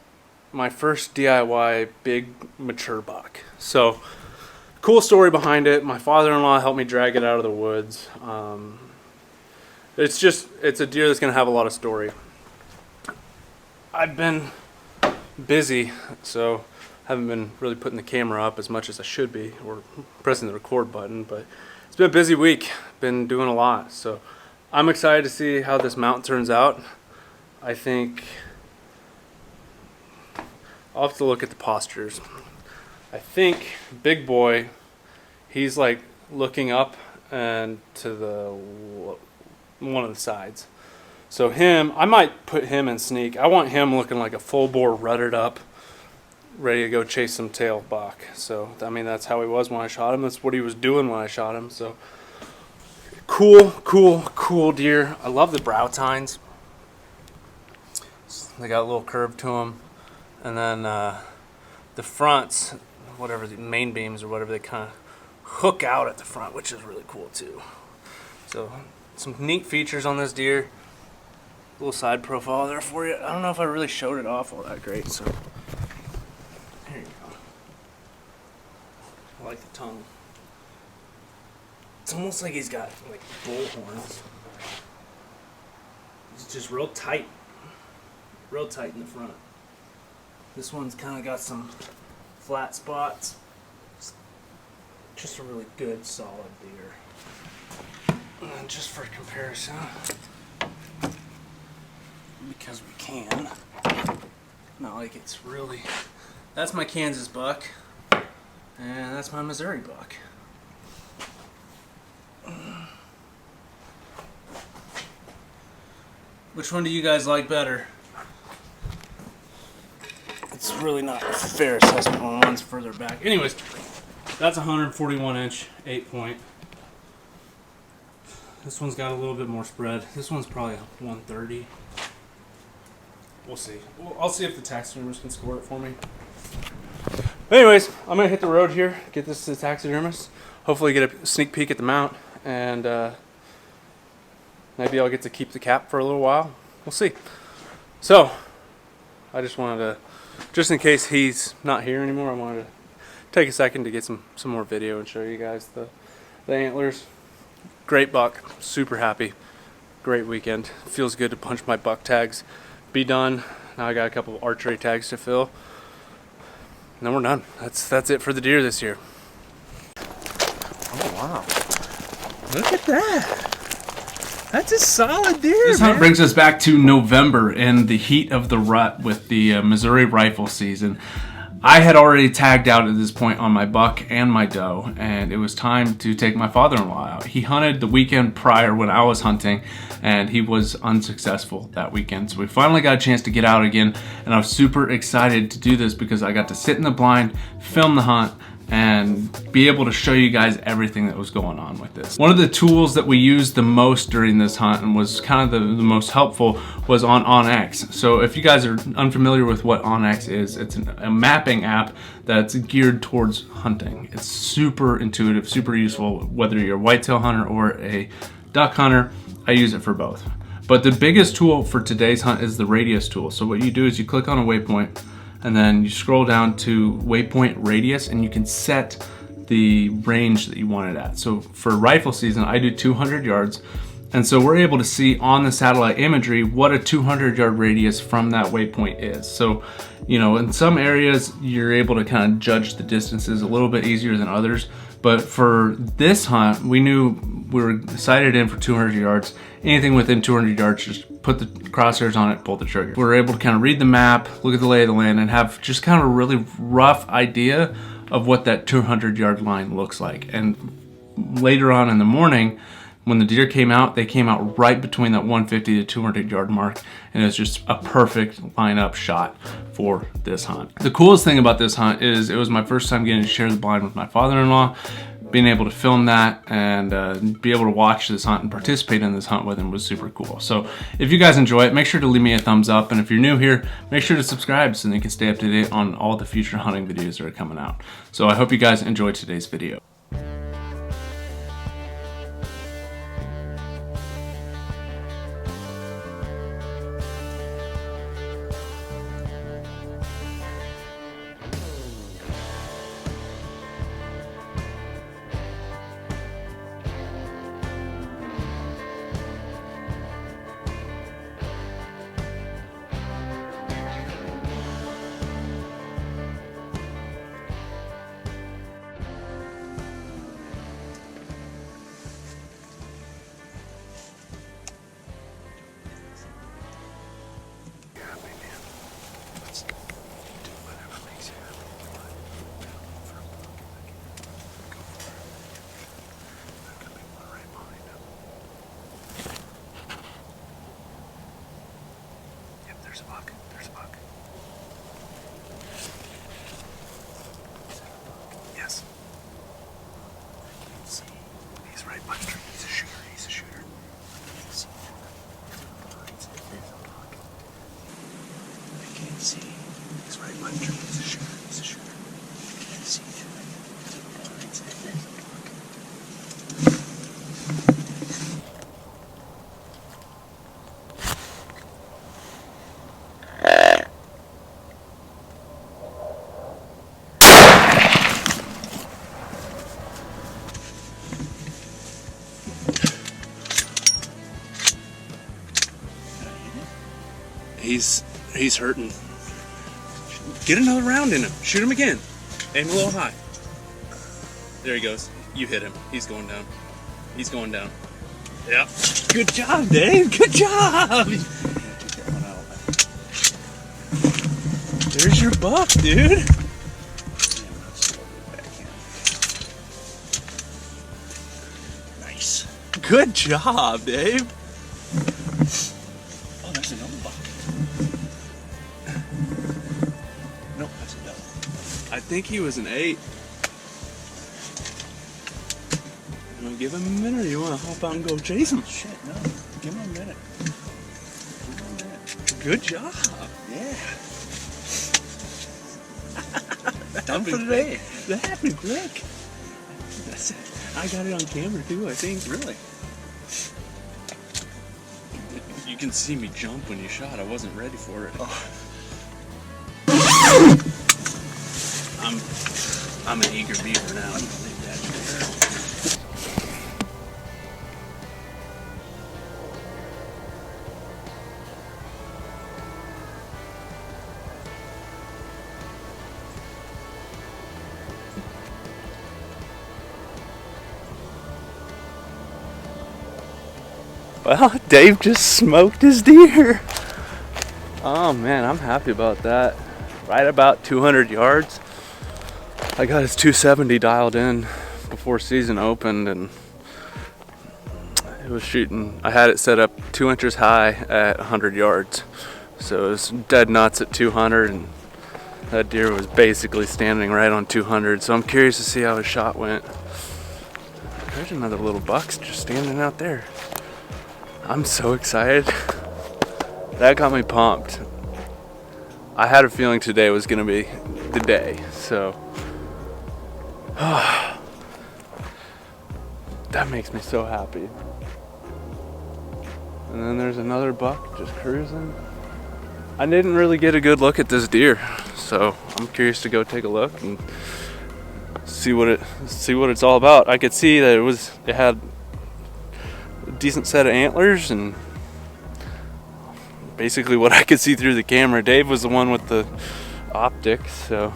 my first DIY big mature buck. So cool story behind it. My father-in-law helped me drag it out of the woods. It's a deer that's going to have a lot of story. I've been busy, so haven't been really putting the camera up as much as I should be, or pressing the record button, but it's been a busy week. Been doing a lot, so I'm excited to see how this mount turns out. I think I'll have to look at the postures. I think Big Boy, he's like looking up and to the one of the sides. So him, I might put him in sneak. I want him looking like a full bore rutted up, ready to go chase some tail buck. So I mean, that's how he was when I shot him. That's what he was doing when I shot him. So cool deer. I love the brow tines. They got a little curve to them, and then the fronts, whatever the main beams or whatever, they kind of hook out at the front, which is really cool too. So some neat features on this deer. Little side profile there for you. I don't know if I really showed it off all that great, so there you go. I like the tongue. It's almost like he's got like bull horns. It's just real tight in the front. This one's kind of got some flat spots. It's just a really good, solid deer. And just for comparison, because we can, not like it's really, that's my Kansas buck, And that's my Missouri buck. Which one do you guys like better? It's really not a fair assessment when one's further back. Anyways, that's a 141 inch 8-point. This one's got a little bit more spread. This one's probably 130. We'll see. I'll see if the taxidermist can score it for me. Anyways, I'm gonna hit the road here, get this to the taxidermist. Hopefully get a sneak peek at the mount, and maybe I'll get to keep the cap for a little while. We'll see. So, I just wanted to, just in case he's not here anymore, I wanted to take a second to get some more video and show you guys the antlers. Great buck, super happy. Great weekend. Feels good to punch my buck tags, be done. Now I got a couple of archery tags to fill. And then we're done. That's it for the deer this year. Oh wow. Look at that. That's a solid deer. This hunt brings us back to November in the heat of the rut with the Missouri rifle season. I had already tagged out at this point on my buck and my doe, and it was time to take my father-in-law out. He hunted the weekend prior when I was hunting, and he was unsuccessful that weekend. So we finally got a chance to get out again, and I was super excited to do this because I got to sit in the blind, film the hunt, and be able to show you guys everything that was going on with this. One of the tools that we used the most during this hunt and was kind of the most helpful was on OnX. So if you guys are unfamiliar with what OnX is, it's a mapping app that's geared towards hunting. It's super intuitive, super useful, whether you're a whitetail hunter or a duck hunter. I use it for both. But the biggest tool for today's hunt is the radius tool. So what you do is you click on a waypoint, and then you scroll down to waypoint radius, and you can set the range that you want it at. So for rifle season, I do 200 yards. And so we're able to see on the satellite imagery what a 200-yard radius from that waypoint is. So, you know, in some areas, you're able to kind of judge the distances a little bit easier than others. But for this hunt, we knew we were sighted in for 200 yards. Anything within 200 yards, just put the crosshairs on it, pull the trigger. We were able to kind of read the map, look at the lay of the land, and have just kind of a really rough idea of what that 200-yard line looks like. And later on in the morning, when the deer came out, they came out right between that 150 to 200-yard mark, and it was just a perfect lineup shot for this hunt. The coolest thing about this hunt is it was my first time getting to share the blind with my father-in-law. Being able to film that and be able to watch this hunt and participate in this hunt with him was super cool. So if you guys enjoy it, make sure to leave me a thumbs up, and if you're new here, make sure to subscribe so that you can stay up to date on all the future hunting videos that are coming out. So I hope you guys enjoyed today's video. There's a buck. Yes. Let's see. He's right by the tree. He's a shooter. Let's see. I can't see. He's right by the tree. He's a shooter. I can't see him. He's hurting. Get another round in him. Shoot him again. Aim a little high. There he goes. You hit him. He's going down. Yeah. Good job, Dave. Good job. There's your buck, dude. Good job, Dave. Oh, there's another buck. Nope, that's a double. I think he was an 8. You want to give him a minute, or you want to hop out and go chase him? Shit, no. Give him a minute. Good job. Yeah. Done for today. That happened quick. That's it. I got it on camera too, I think. Really? You can see me jump when you shot. I wasn't ready for it. Oh. I'm an eager beaver now. Leave that to her. Well, Dave just smoked his deer. Oh man, I'm happy about that. Right about 200 yards. I got his 270 dialed in before season opened, and it was shooting. I had it set up 2 inches high at 100 yards. So it was dead nuts at 200, and that deer was basically standing right on 200. So I'm curious to see how his shot went. There's another little buck just standing out there. I'm so excited. That got me pumped. I had a feeling today was gonna be the day, so that makes me so happy. And then there's another buck just cruising. I didn't really get a good look at this deer, so I'm curious to go take a look and see what it's all about. I could see that it had a decent set of antlers, and basically what I could see through the camera. Dave was the one with the optics, so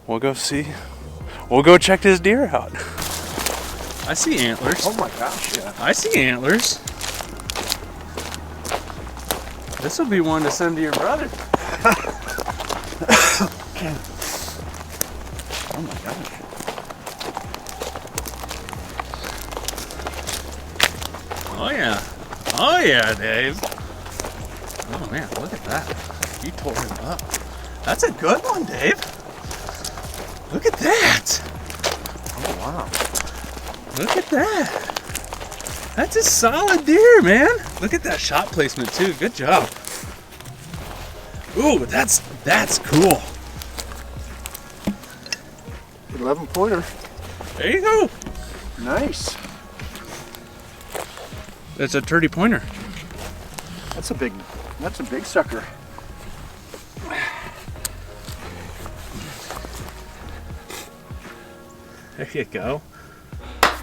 we'll go check this deer out. I see antlers. Oh my gosh, yeah. I see antlers. This will be one to send to your brother. Oh my gosh. Oh yeah. Oh yeah, Dave. Oh man, look at that. You tore him up. That's a good one, Dave. Look at that. Oh wow. Look at that. That's a solid deer, man. Look at that shot placement too. Good job. Ooh, that's cool. 11 pointer. There you go. Nice. That's a 30 pointer. That's a big sucker. There you go.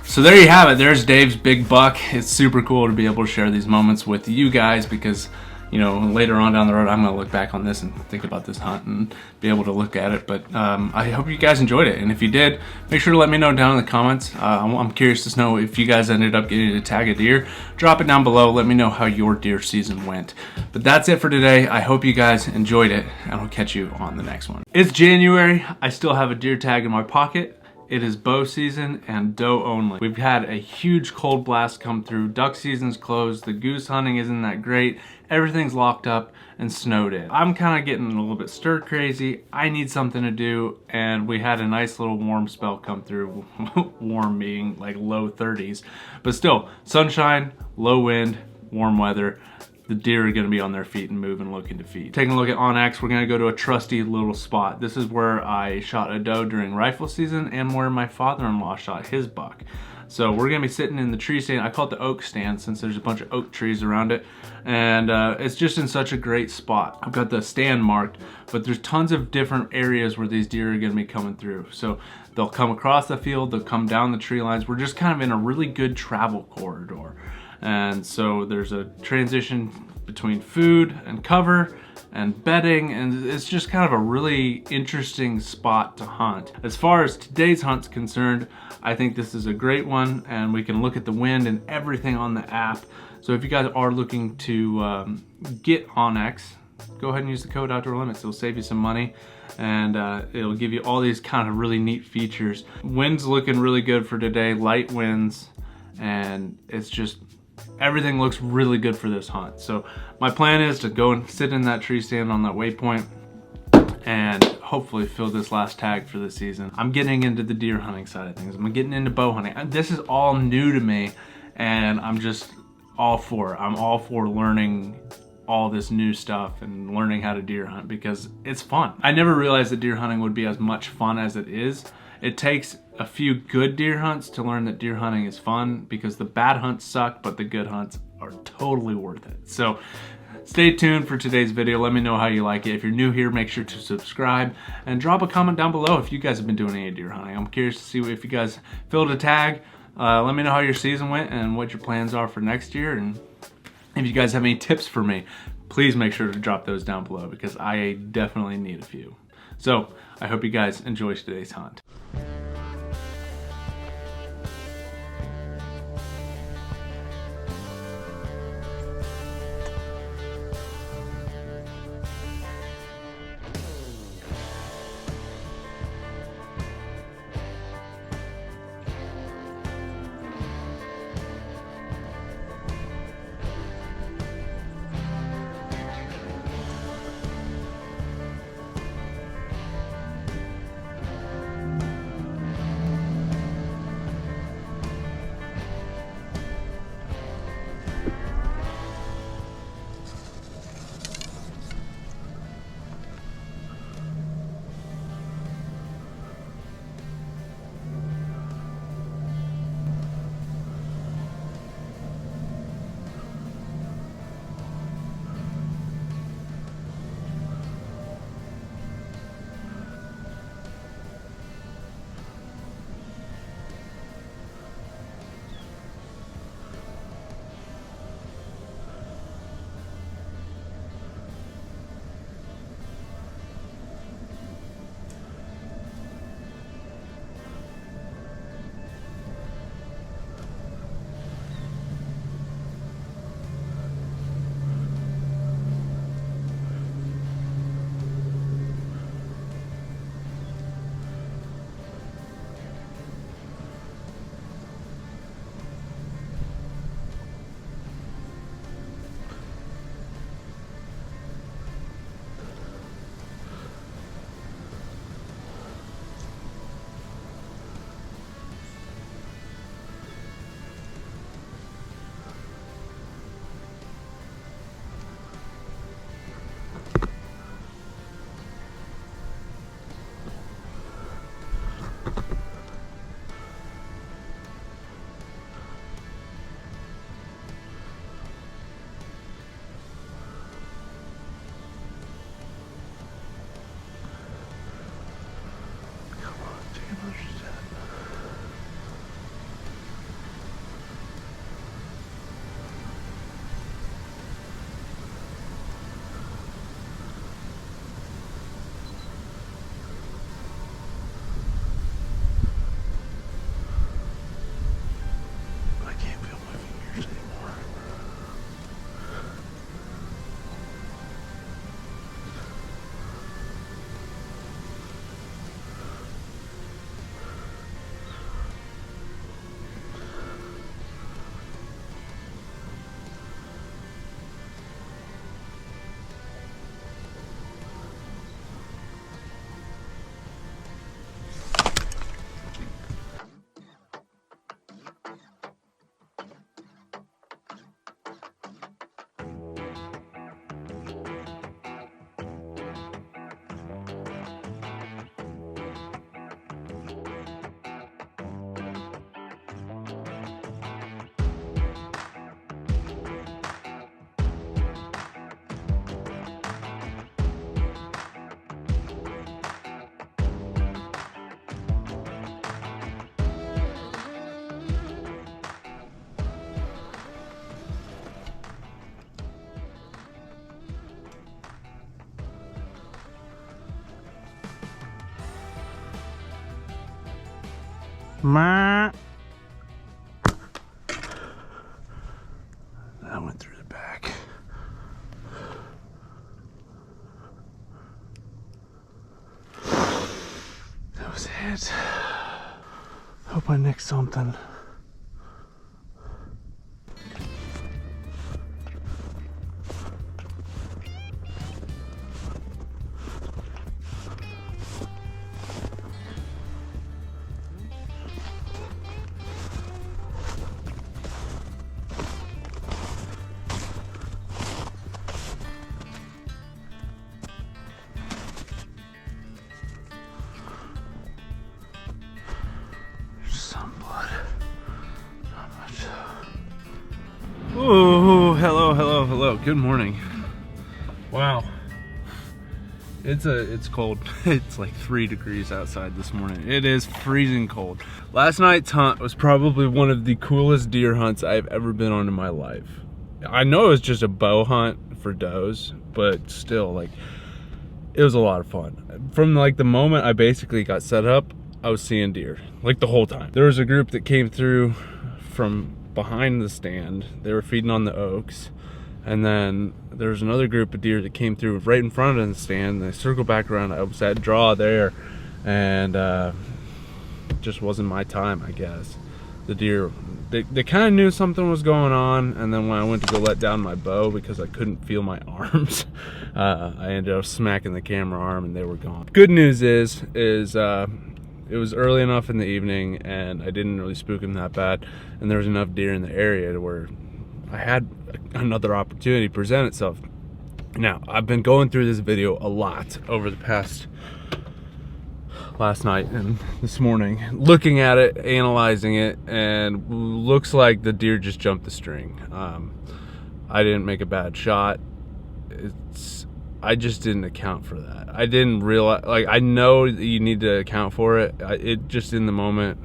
So there you have it. There's Dave's big buck. It's super cool to be able to share these moments with you guys, because you know, later on down the road, I'm going to look back on this and think about this hunt and be able to look at it. But I hope you guys enjoyed it. And if you did, make sure to let me know down in the comments. I'm curious to know if you guys ended up getting to tag a deer. Drop it down below. Let me know how your deer season went. But that's it for today. I hope you guys enjoyed it, and I'll catch you on the next one. It's January. I still have a deer tag in my pocket. It is bow season and doe only. We've had a huge cold blast come through. Duck season's closed. The goose hunting isn't that great. Everything's locked up and snowed in. I'm kind of getting a little bit stir crazy. I need something to do, and we had a nice little warm spell come through. Warm being like low 30s, but still sunshine, low wind, warm weather. The deer are going to be on their feet and moving, looking to feed. Taking a look at OnX, we're going to go to a trusty little spot. This is where I shot a doe during rifle season and where my father-in-law shot his buck. So we're going to be sitting in the tree stand. I call it the oak stand since there's a bunch of oak trees around it. And it's just in such a great spot. I've got the stand marked, but there's tons of different areas where these deer are going to be coming through. So they'll come across the field, they'll come down the tree lines. We're just kind of in a really good travel corridor. And so there's a transition between food and cover and bedding, and it's just kind of a really interesting spot to hunt. As far as today's hunt's concerned, I think this is a great one, and we can look at the wind and everything on the app. So if you guys are looking to get OnX, go ahead and use the code OUTDOORLIMITS. It'll save you some money, and it'll give you all these kind of really neat features. Wind's looking really good for today, light winds. and it's just, everything looks really good for this hunt. So my plan is to go and sit in that tree stand on that waypoint and hopefully fill this last tag for the season. I'm getting into the deer hunting side of things. I'm getting into bow hunting. This is all new to me, and I'm just all for it. I'm all for learning all this new stuff and learning how to deer hunt because it's fun. I never realized that deer hunting would be as much fun as it is. It takes a few good deer hunts to learn that deer hunting is fun, because the bad hunts suck, but the good hunts are totally worth it. So stay tuned for today's video. Let me know how you like it. If you're new here, make sure to subscribe and drop a comment down below if you guys have been doing any deer hunting. I'm curious to see if you guys filled a tag. Let me know how your season went and what your plans are for next year. And if you guys have any tips for me, please make sure to drop those down below because I definitely need a few. So I hope you guys enjoy today's hunt. That went through the back. That was it. Hope I nicked something. Oh, hello. Good morning. Wow. It's cold. It's like 3 degrees outside this morning. It is freezing cold. Last night's hunt was probably one of the coolest deer hunts I've ever been on in my life. I know it was just a bow hunt for does, but still, like, it was a lot of fun. From like the moment I basically got set up, I was seeing deer like the whole time. There was a group that came through from behind the stand. They were feeding on the oaks. And then there was another group of deer that came through right in front of the stand. They circled back around. I was at draw there, and just wasn't my time, I guess. The deer, they kind of knew something was going on, and then when I went to go let down my bow because I couldn't feel my arms, I ended up smacking the camera arm, and they were gone. Good news is it was early enough in the evening, and I didn't really spook them that bad, and there was enough deer in the area to where I had another opportunity present itself. Now, I've been going through this video a lot over the past last night and this morning, looking at it, analyzing it, and looks like the deer just jumped the string. I didn't make a bad shot. I just didn't account for that. I didn't realize, like, I know that you need to account for it. It just in the moment,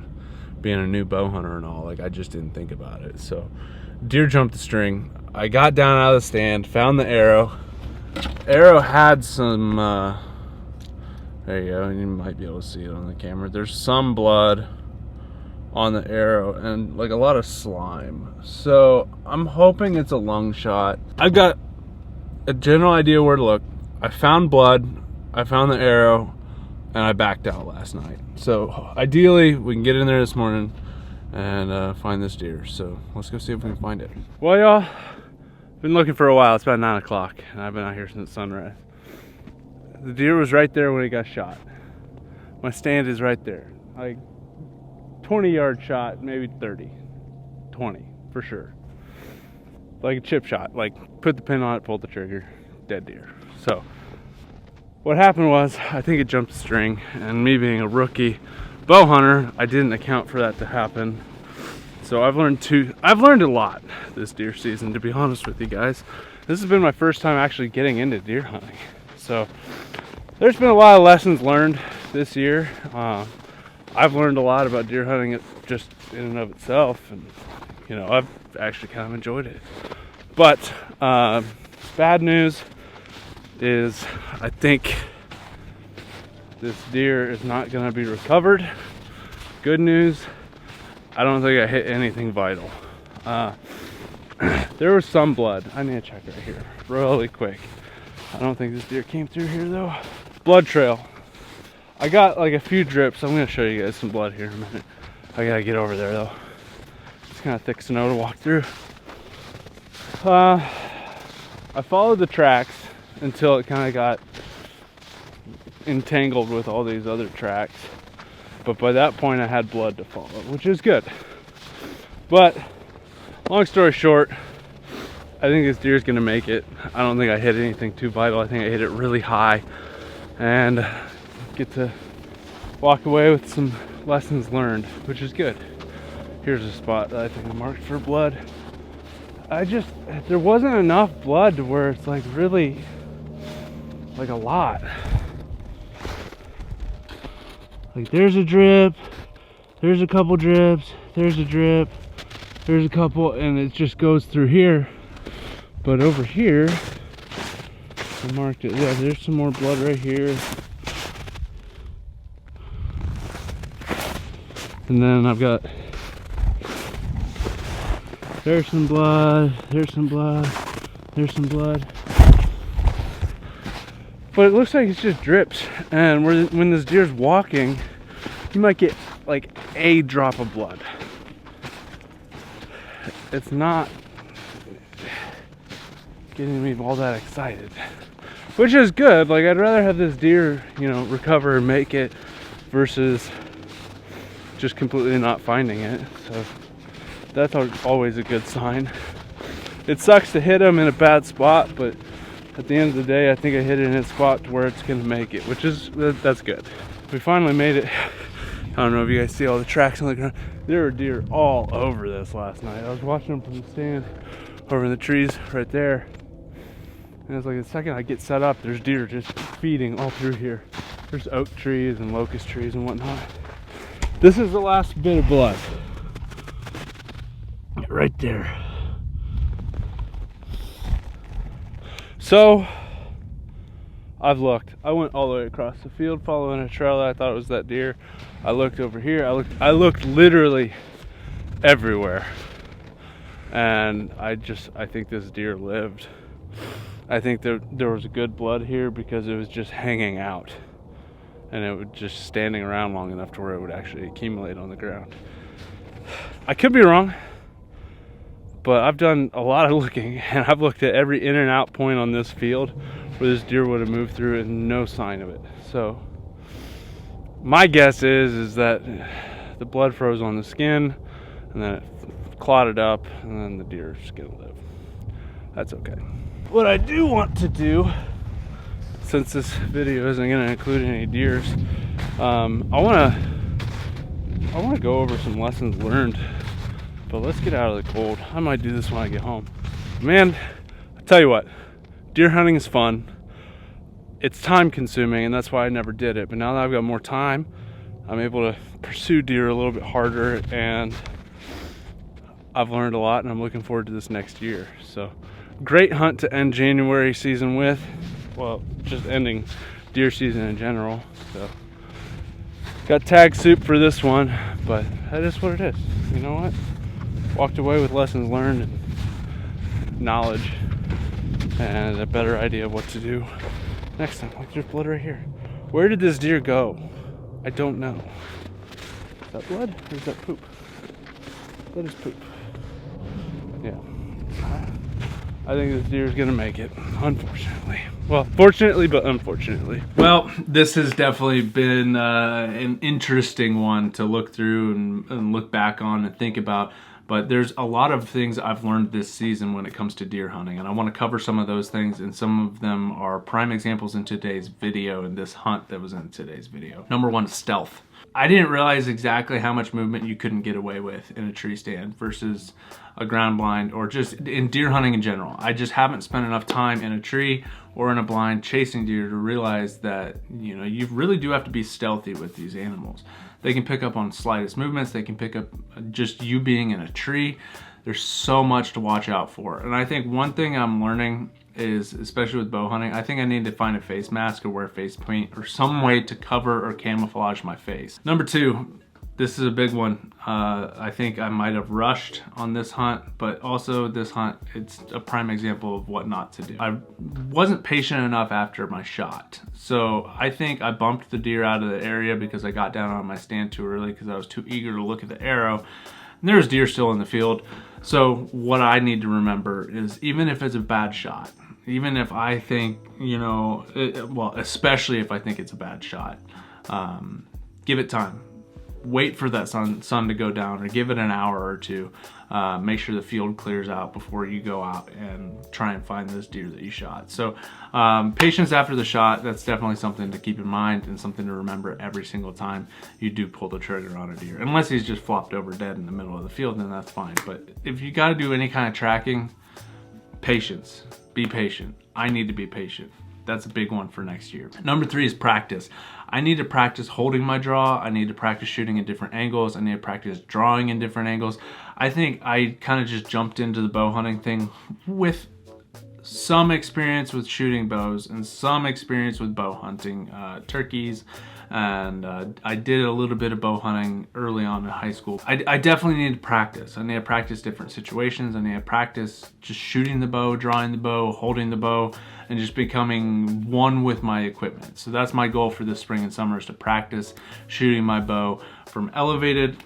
being a new bow hunter and all, like, I just didn't think about it. So deer jumped the string. I got down out of the stand, found the arrow. Arrow had some, there you go, you might be able to see it on the camera. There's some blood on the arrow and like a lot of slime. So I'm hoping it's a lung shot. I've got a general idea where to look. I found blood, I found the arrow, and I backed out last night. So ideally, we can get in there this morning and find this deer. So let's go see if we can find it. Well, y'all, been looking for a while. It's about 9 o'clock and I've been out here since sunrise. The deer was right there when he got shot. My stand is right there, like 20-yard shot, maybe 30, 20 for sure, like a chip shot. Like, put the pin on it, pulled the trigger, dead deer. So what happened was, I think it jumped the string, and me being a rookie bow hunter, I didn't account for that to happen. So I've learned a lot this deer season, to be honest with you guys. This has been my first time actually getting into deer hunting. So there's been a lot of lessons learned this year. I've learned a lot about deer hunting just in and of itself, and you know, I've actually kind of enjoyed it. But bad news is, I think this deer is not going to be recovered. Good news, I don't think I hit anything vital. There was some blood. I need to check right here really quick. I don't think this deer came through here though. Blood trail. I got like a few drips. I'm going to show you guys some blood here in a minute. I got to get over there though. It's kind of thick snow to walk through. I followed the tracks until it kind of got entangled with all these other tracks. But by that point I had blood to follow, which is good. But long story short, I think this deer is going to make it. I don't think I hit anything too vital. I think I hit it really high and get to walk away with some lessons learned, which is good. Here's a spot that I think I marked for blood. There wasn't enough blood to where it's like really like a lot. Like, there's a drip, there's a couple drips, there's a drip, there's a couple, and it just goes through here. But over here, I marked it. Yeah, there's some more blood right here. And then I've got, there's some blood, there's some blood, there's some blood. But it looks like it's just drips. And when this deer's walking, you might get like a drop of blood. It's not getting me all that excited, which is good. Like, I'd rather have this deer, you know, recover and make it versus just completely not finding it. So that's always a good sign. It sucks to hit him in a bad spot, but at the end of the day, I think I hit it in a spot to where it's gonna make it, which is, that's good. We finally made it. I don't know if you guys see all the tracks on the ground. There were deer all over this last night. I was watching them from the stand over in the trees right there. And it's like the second I get set up, there's deer just feeding all through here. There's oak trees and locust trees and whatnot. This is the last bit of blood. Right there. So, I've looked. I went all the way across the field following a trail that I thought was that deer. I looked over here. I looked literally everywhere. And I think this deer lived. I think there was good blood here because it was just hanging out. And it was just standing around long enough to where it would actually accumulate on the ground. I could be wrong, but I've done a lot of looking, and I've looked at every in and out point on this field where this deer would have moved through and no sign of it. So my guess is that the blood froze on the skin and then it clotted up and then the deer is gonna live. That's okay. What I do want to do, since this video isn't going to include any deers, I want to go over some lessons learned. But let's get out of the cold. I might do this when I get home. Man, I tell you what, deer hunting is fun. It's time consuming, and that's why I never did it. But now that I've got more time, I'm able to pursue deer a little bit harder, and I've learned a lot, and I'm looking forward to this next year. So, great hunt to end January season with. Well, just ending deer season in general. So, got tag soup for this one, but that is what it is. You know what? Walked away with lessons learned and knowledge and a better idea of what to do next time. Look, there's blood right here. Where did this deer go? I don't know. Is that blood or is that poop? That is poop. Yeah. I think this deer is gonna make it, unfortunately. Well, fortunately, but unfortunately. Well, this has definitely been an interesting one to look through and look back on and think about. But there's a lot of things I've learned this season when it comes to deer hunting, and I want to cover some of those things, and some of them are prime examples in today's video and this hunt that was in today's video. Number one, stealth. I didn't realize exactly how much movement you couldn't get away with in a tree stand versus a ground blind, or just in deer hunting in general. I just haven't spent enough time in a tree or in a blind chasing deer to realize that, you know, you really do have to be stealthy with these animals. They can pick up on slightest movements. They can pick up just you being in a tree. There's so much to watch out for. And I think one thing I'm learning is, especially with bow hunting, I think I need to find a face mask or wear face paint or some way to cover or camouflage my face. Number two, this is a big one. I think I might have rushed on this hunt, but also this hunt, it's a prime example of what not to do. I wasn't patient enough after my shot. So I think I bumped the deer out of the area because I got down on my stand too early because I was too eager to look at the arrow. And there's deer still in the field. So what I need to remember is, even if it's a bad shot, even if I think, you know, well, especially if I think it's a bad shot, give it time. Wait for that sun to go down, or give it an hour or two. Make sure the field clears out before you go out and try and find this deer that you shot. So patience after the shot, that's definitely something to keep in mind and something to remember every single time you do pull the trigger on a deer. Unless he's just flopped over dead in the middle of the field, then that's fine. But if you got to do any kind of tracking, patience. Be patient. I need to be patient. That's a big one for next year. Number three is practice. I need to practice holding my draw. I need to practice shooting in different angles. I need to practice drawing in different angles. I think I kind of just jumped into the bow hunting thing with some experience with shooting bows and some experience with bow hunting turkeys. And I did a little bit of bow hunting early on in high school. I definitely need to practice. I need to practice different situations. I need to practice just shooting the bow, drawing the bow, holding the bow, and just becoming one with my equipment. So that's my goal for this spring and summer, is to practice shooting my bow from elevated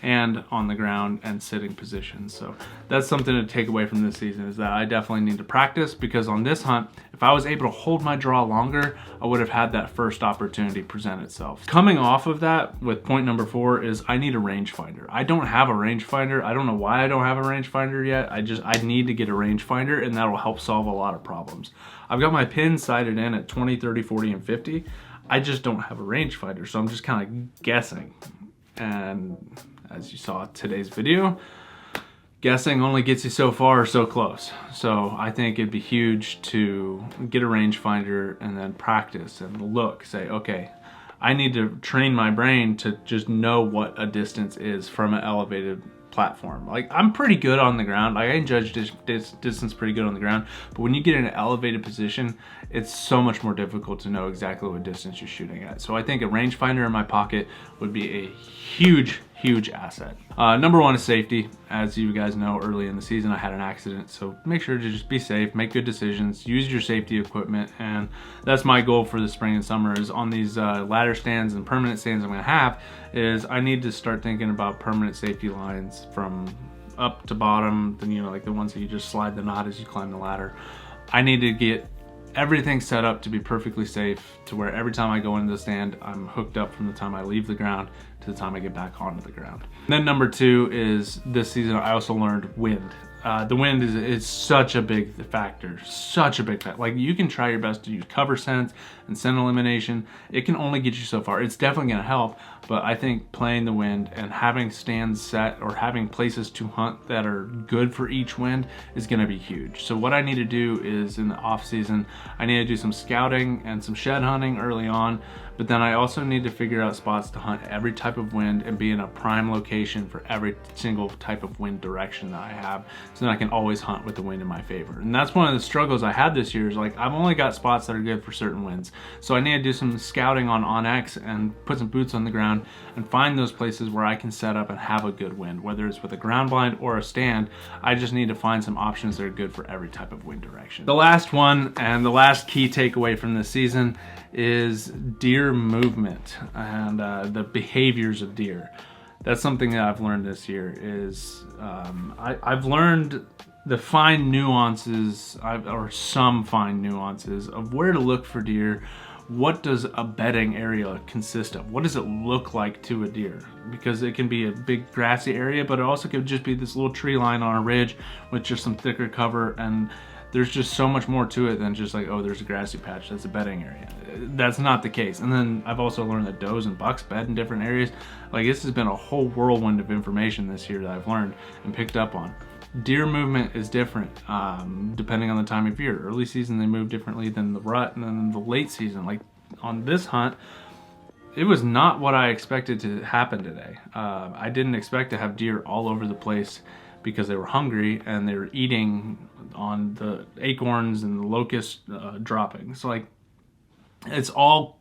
and on the ground and sitting positions. So that's something to take away from this season, is that I definitely need to practice, because on this hunt, if I was able to hold my draw longer, I would have had that first opportunity present itself. Coming off of that, with point number 4, is I need a rangefinder. I don't have a rangefinder. I don't know why I don't have a rangefinder yet. I need to get a rangefinder, and that'll help solve a lot of problems. I've got my pins sighted in at 20, 30, 40, and 50. I just don't have a rangefinder, so I'm just kind of guessing. And as you saw today's video, guessing only gets you so far or so close. So I think it'd be huge to get a rangefinder and then practice and look, say, okay, I need to train my brain to just know what a distance is from an elevated platform. Like, I'm pretty good on the ground. Like, I can judge distance pretty good on the ground, but when you get in an elevated position, it's so much more difficult to know exactly what distance you're shooting at. So I think a rangefinder in my pocket would be a huge asset. Number one is safety. As you guys know, early in the season I had an accident, so make sure to just be safe, make good decisions, use your safety equipment, and that's my goal for the spring and summer. Is on these ladder stands and permanent stands I'm gonna have, is I need to start thinking about permanent safety lines from up to bottom, then, you know, like the ones that you just slide the knot as you climb the ladder. I need to get everything set up to be perfectly safe, to where every time I go into the stand, I'm hooked up from the time I leave the ground to the time I get back onto the ground. And then number two is, this season I also learned wind. The wind is such a big factor, such a big factor. Like, you can try your best to use cover sense and scent elimination. It can only get you so far. It's definitely gonna help, but I think playing the wind and having stands set or having places to hunt that are good for each wind is gonna be huge. So what I need to do is, in the off season, I need to do some scouting and some shed hunting early on, but then I also need to figure out spots to hunt every type of wind and be in a prime location for every single type of wind direction that I have, so then I can always hunt with the wind in my favor. And that's one of the struggles I had this year, is like, I've only got spots that are good for certain winds. So I need to do some scouting on onX and put some boots on the ground and find those places where I can set up and have a good wind, whether it's with a ground blind or a stand. I just need to find some options that are good for every type of wind direction. The last one, and the last key takeaway from this season, is deer movement and the behaviors of deer. That's something that I've learned this year. Is I've learned the fine nuances, or some fine nuances, of where to look for deer. What does a bedding area consist of? What does it look like to a deer? Because it can be a big grassy area, but it also could just be this little tree line on a ridge with just some thicker cover, and there's just so much more to it than just like, oh, there's a grassy patch, that's a bedding area. That's not the case. And then I've also learned that does and bucks bed in different areas. Like, this has been a whole whirlwind of information this year that I've learned and picked up on. Deer movement is different depending on the time of year. Early season, they move differently than the rut, and then the late season. Like, on this hunt, it was not what I expected to happen today. I didn't expect to have deer all over the place because they were hungry and they were eating on the acorns and the locust droppings. So, like, it's all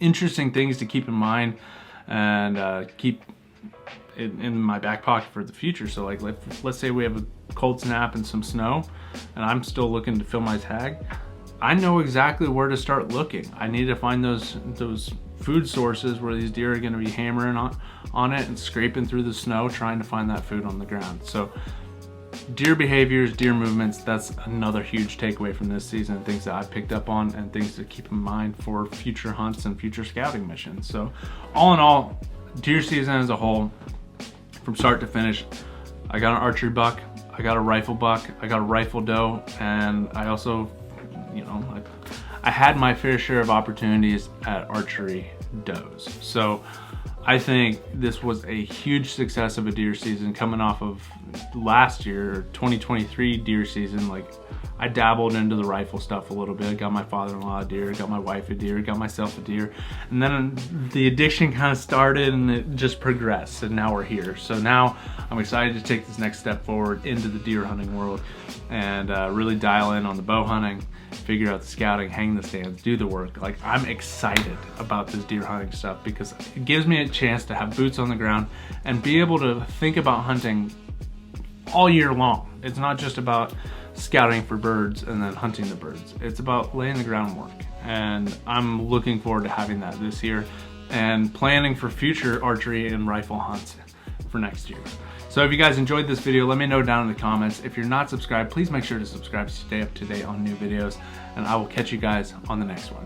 interesting things to keep in mind and keep in my back pocket for the future. So, like, let's say we have a cold snap and some snow, and I'm still looking to fill my tag. I know exactly where to start looking. I need to find those food sources where these deer are going to be hammering on it and scraping through the snow, trying to find that food on the ground. So deer behaviors, deer movements, that's another huge takeaway from this season, things that I've picked up on and things to keep in mind for future hunts and future scouting missions. So all in all, deer season as a whole, from start to finish, I got an archery buck, I got a rifle buck, I got a rifle doe, and I also, you know, I had my fair share of opportunities at archery does. So I think this was a huge success of a deer season coming off of last year, 2023 deer season. Like, I dabbled into the rifle stuff a little bit, got my father-in-law a deer, got my wife a deer, got myself a deer, and then the addiction kind of started and it just progressed, and now we're here. So now I'm excited to take this next step forward into the deer hunting world and really dial in on the bow hunting, figure out the scouting, hang the stands, do the work. Like, I'm excited about this deer hunting stuff because it gives me a chance to have boots on the ground and be able to think about hunting all year long. It's not just about scouting for birds and then hunting the birds. It's about laying the groundwork, and I'm looking forward to having that this year and planning for future archery and rifle hunts for next year. So if you guys enjoyed this video, let me know down in the comments. If you're not subscribed, please make sure to subscribe to stay up to date on new videos, and I will catch you guys on the next one.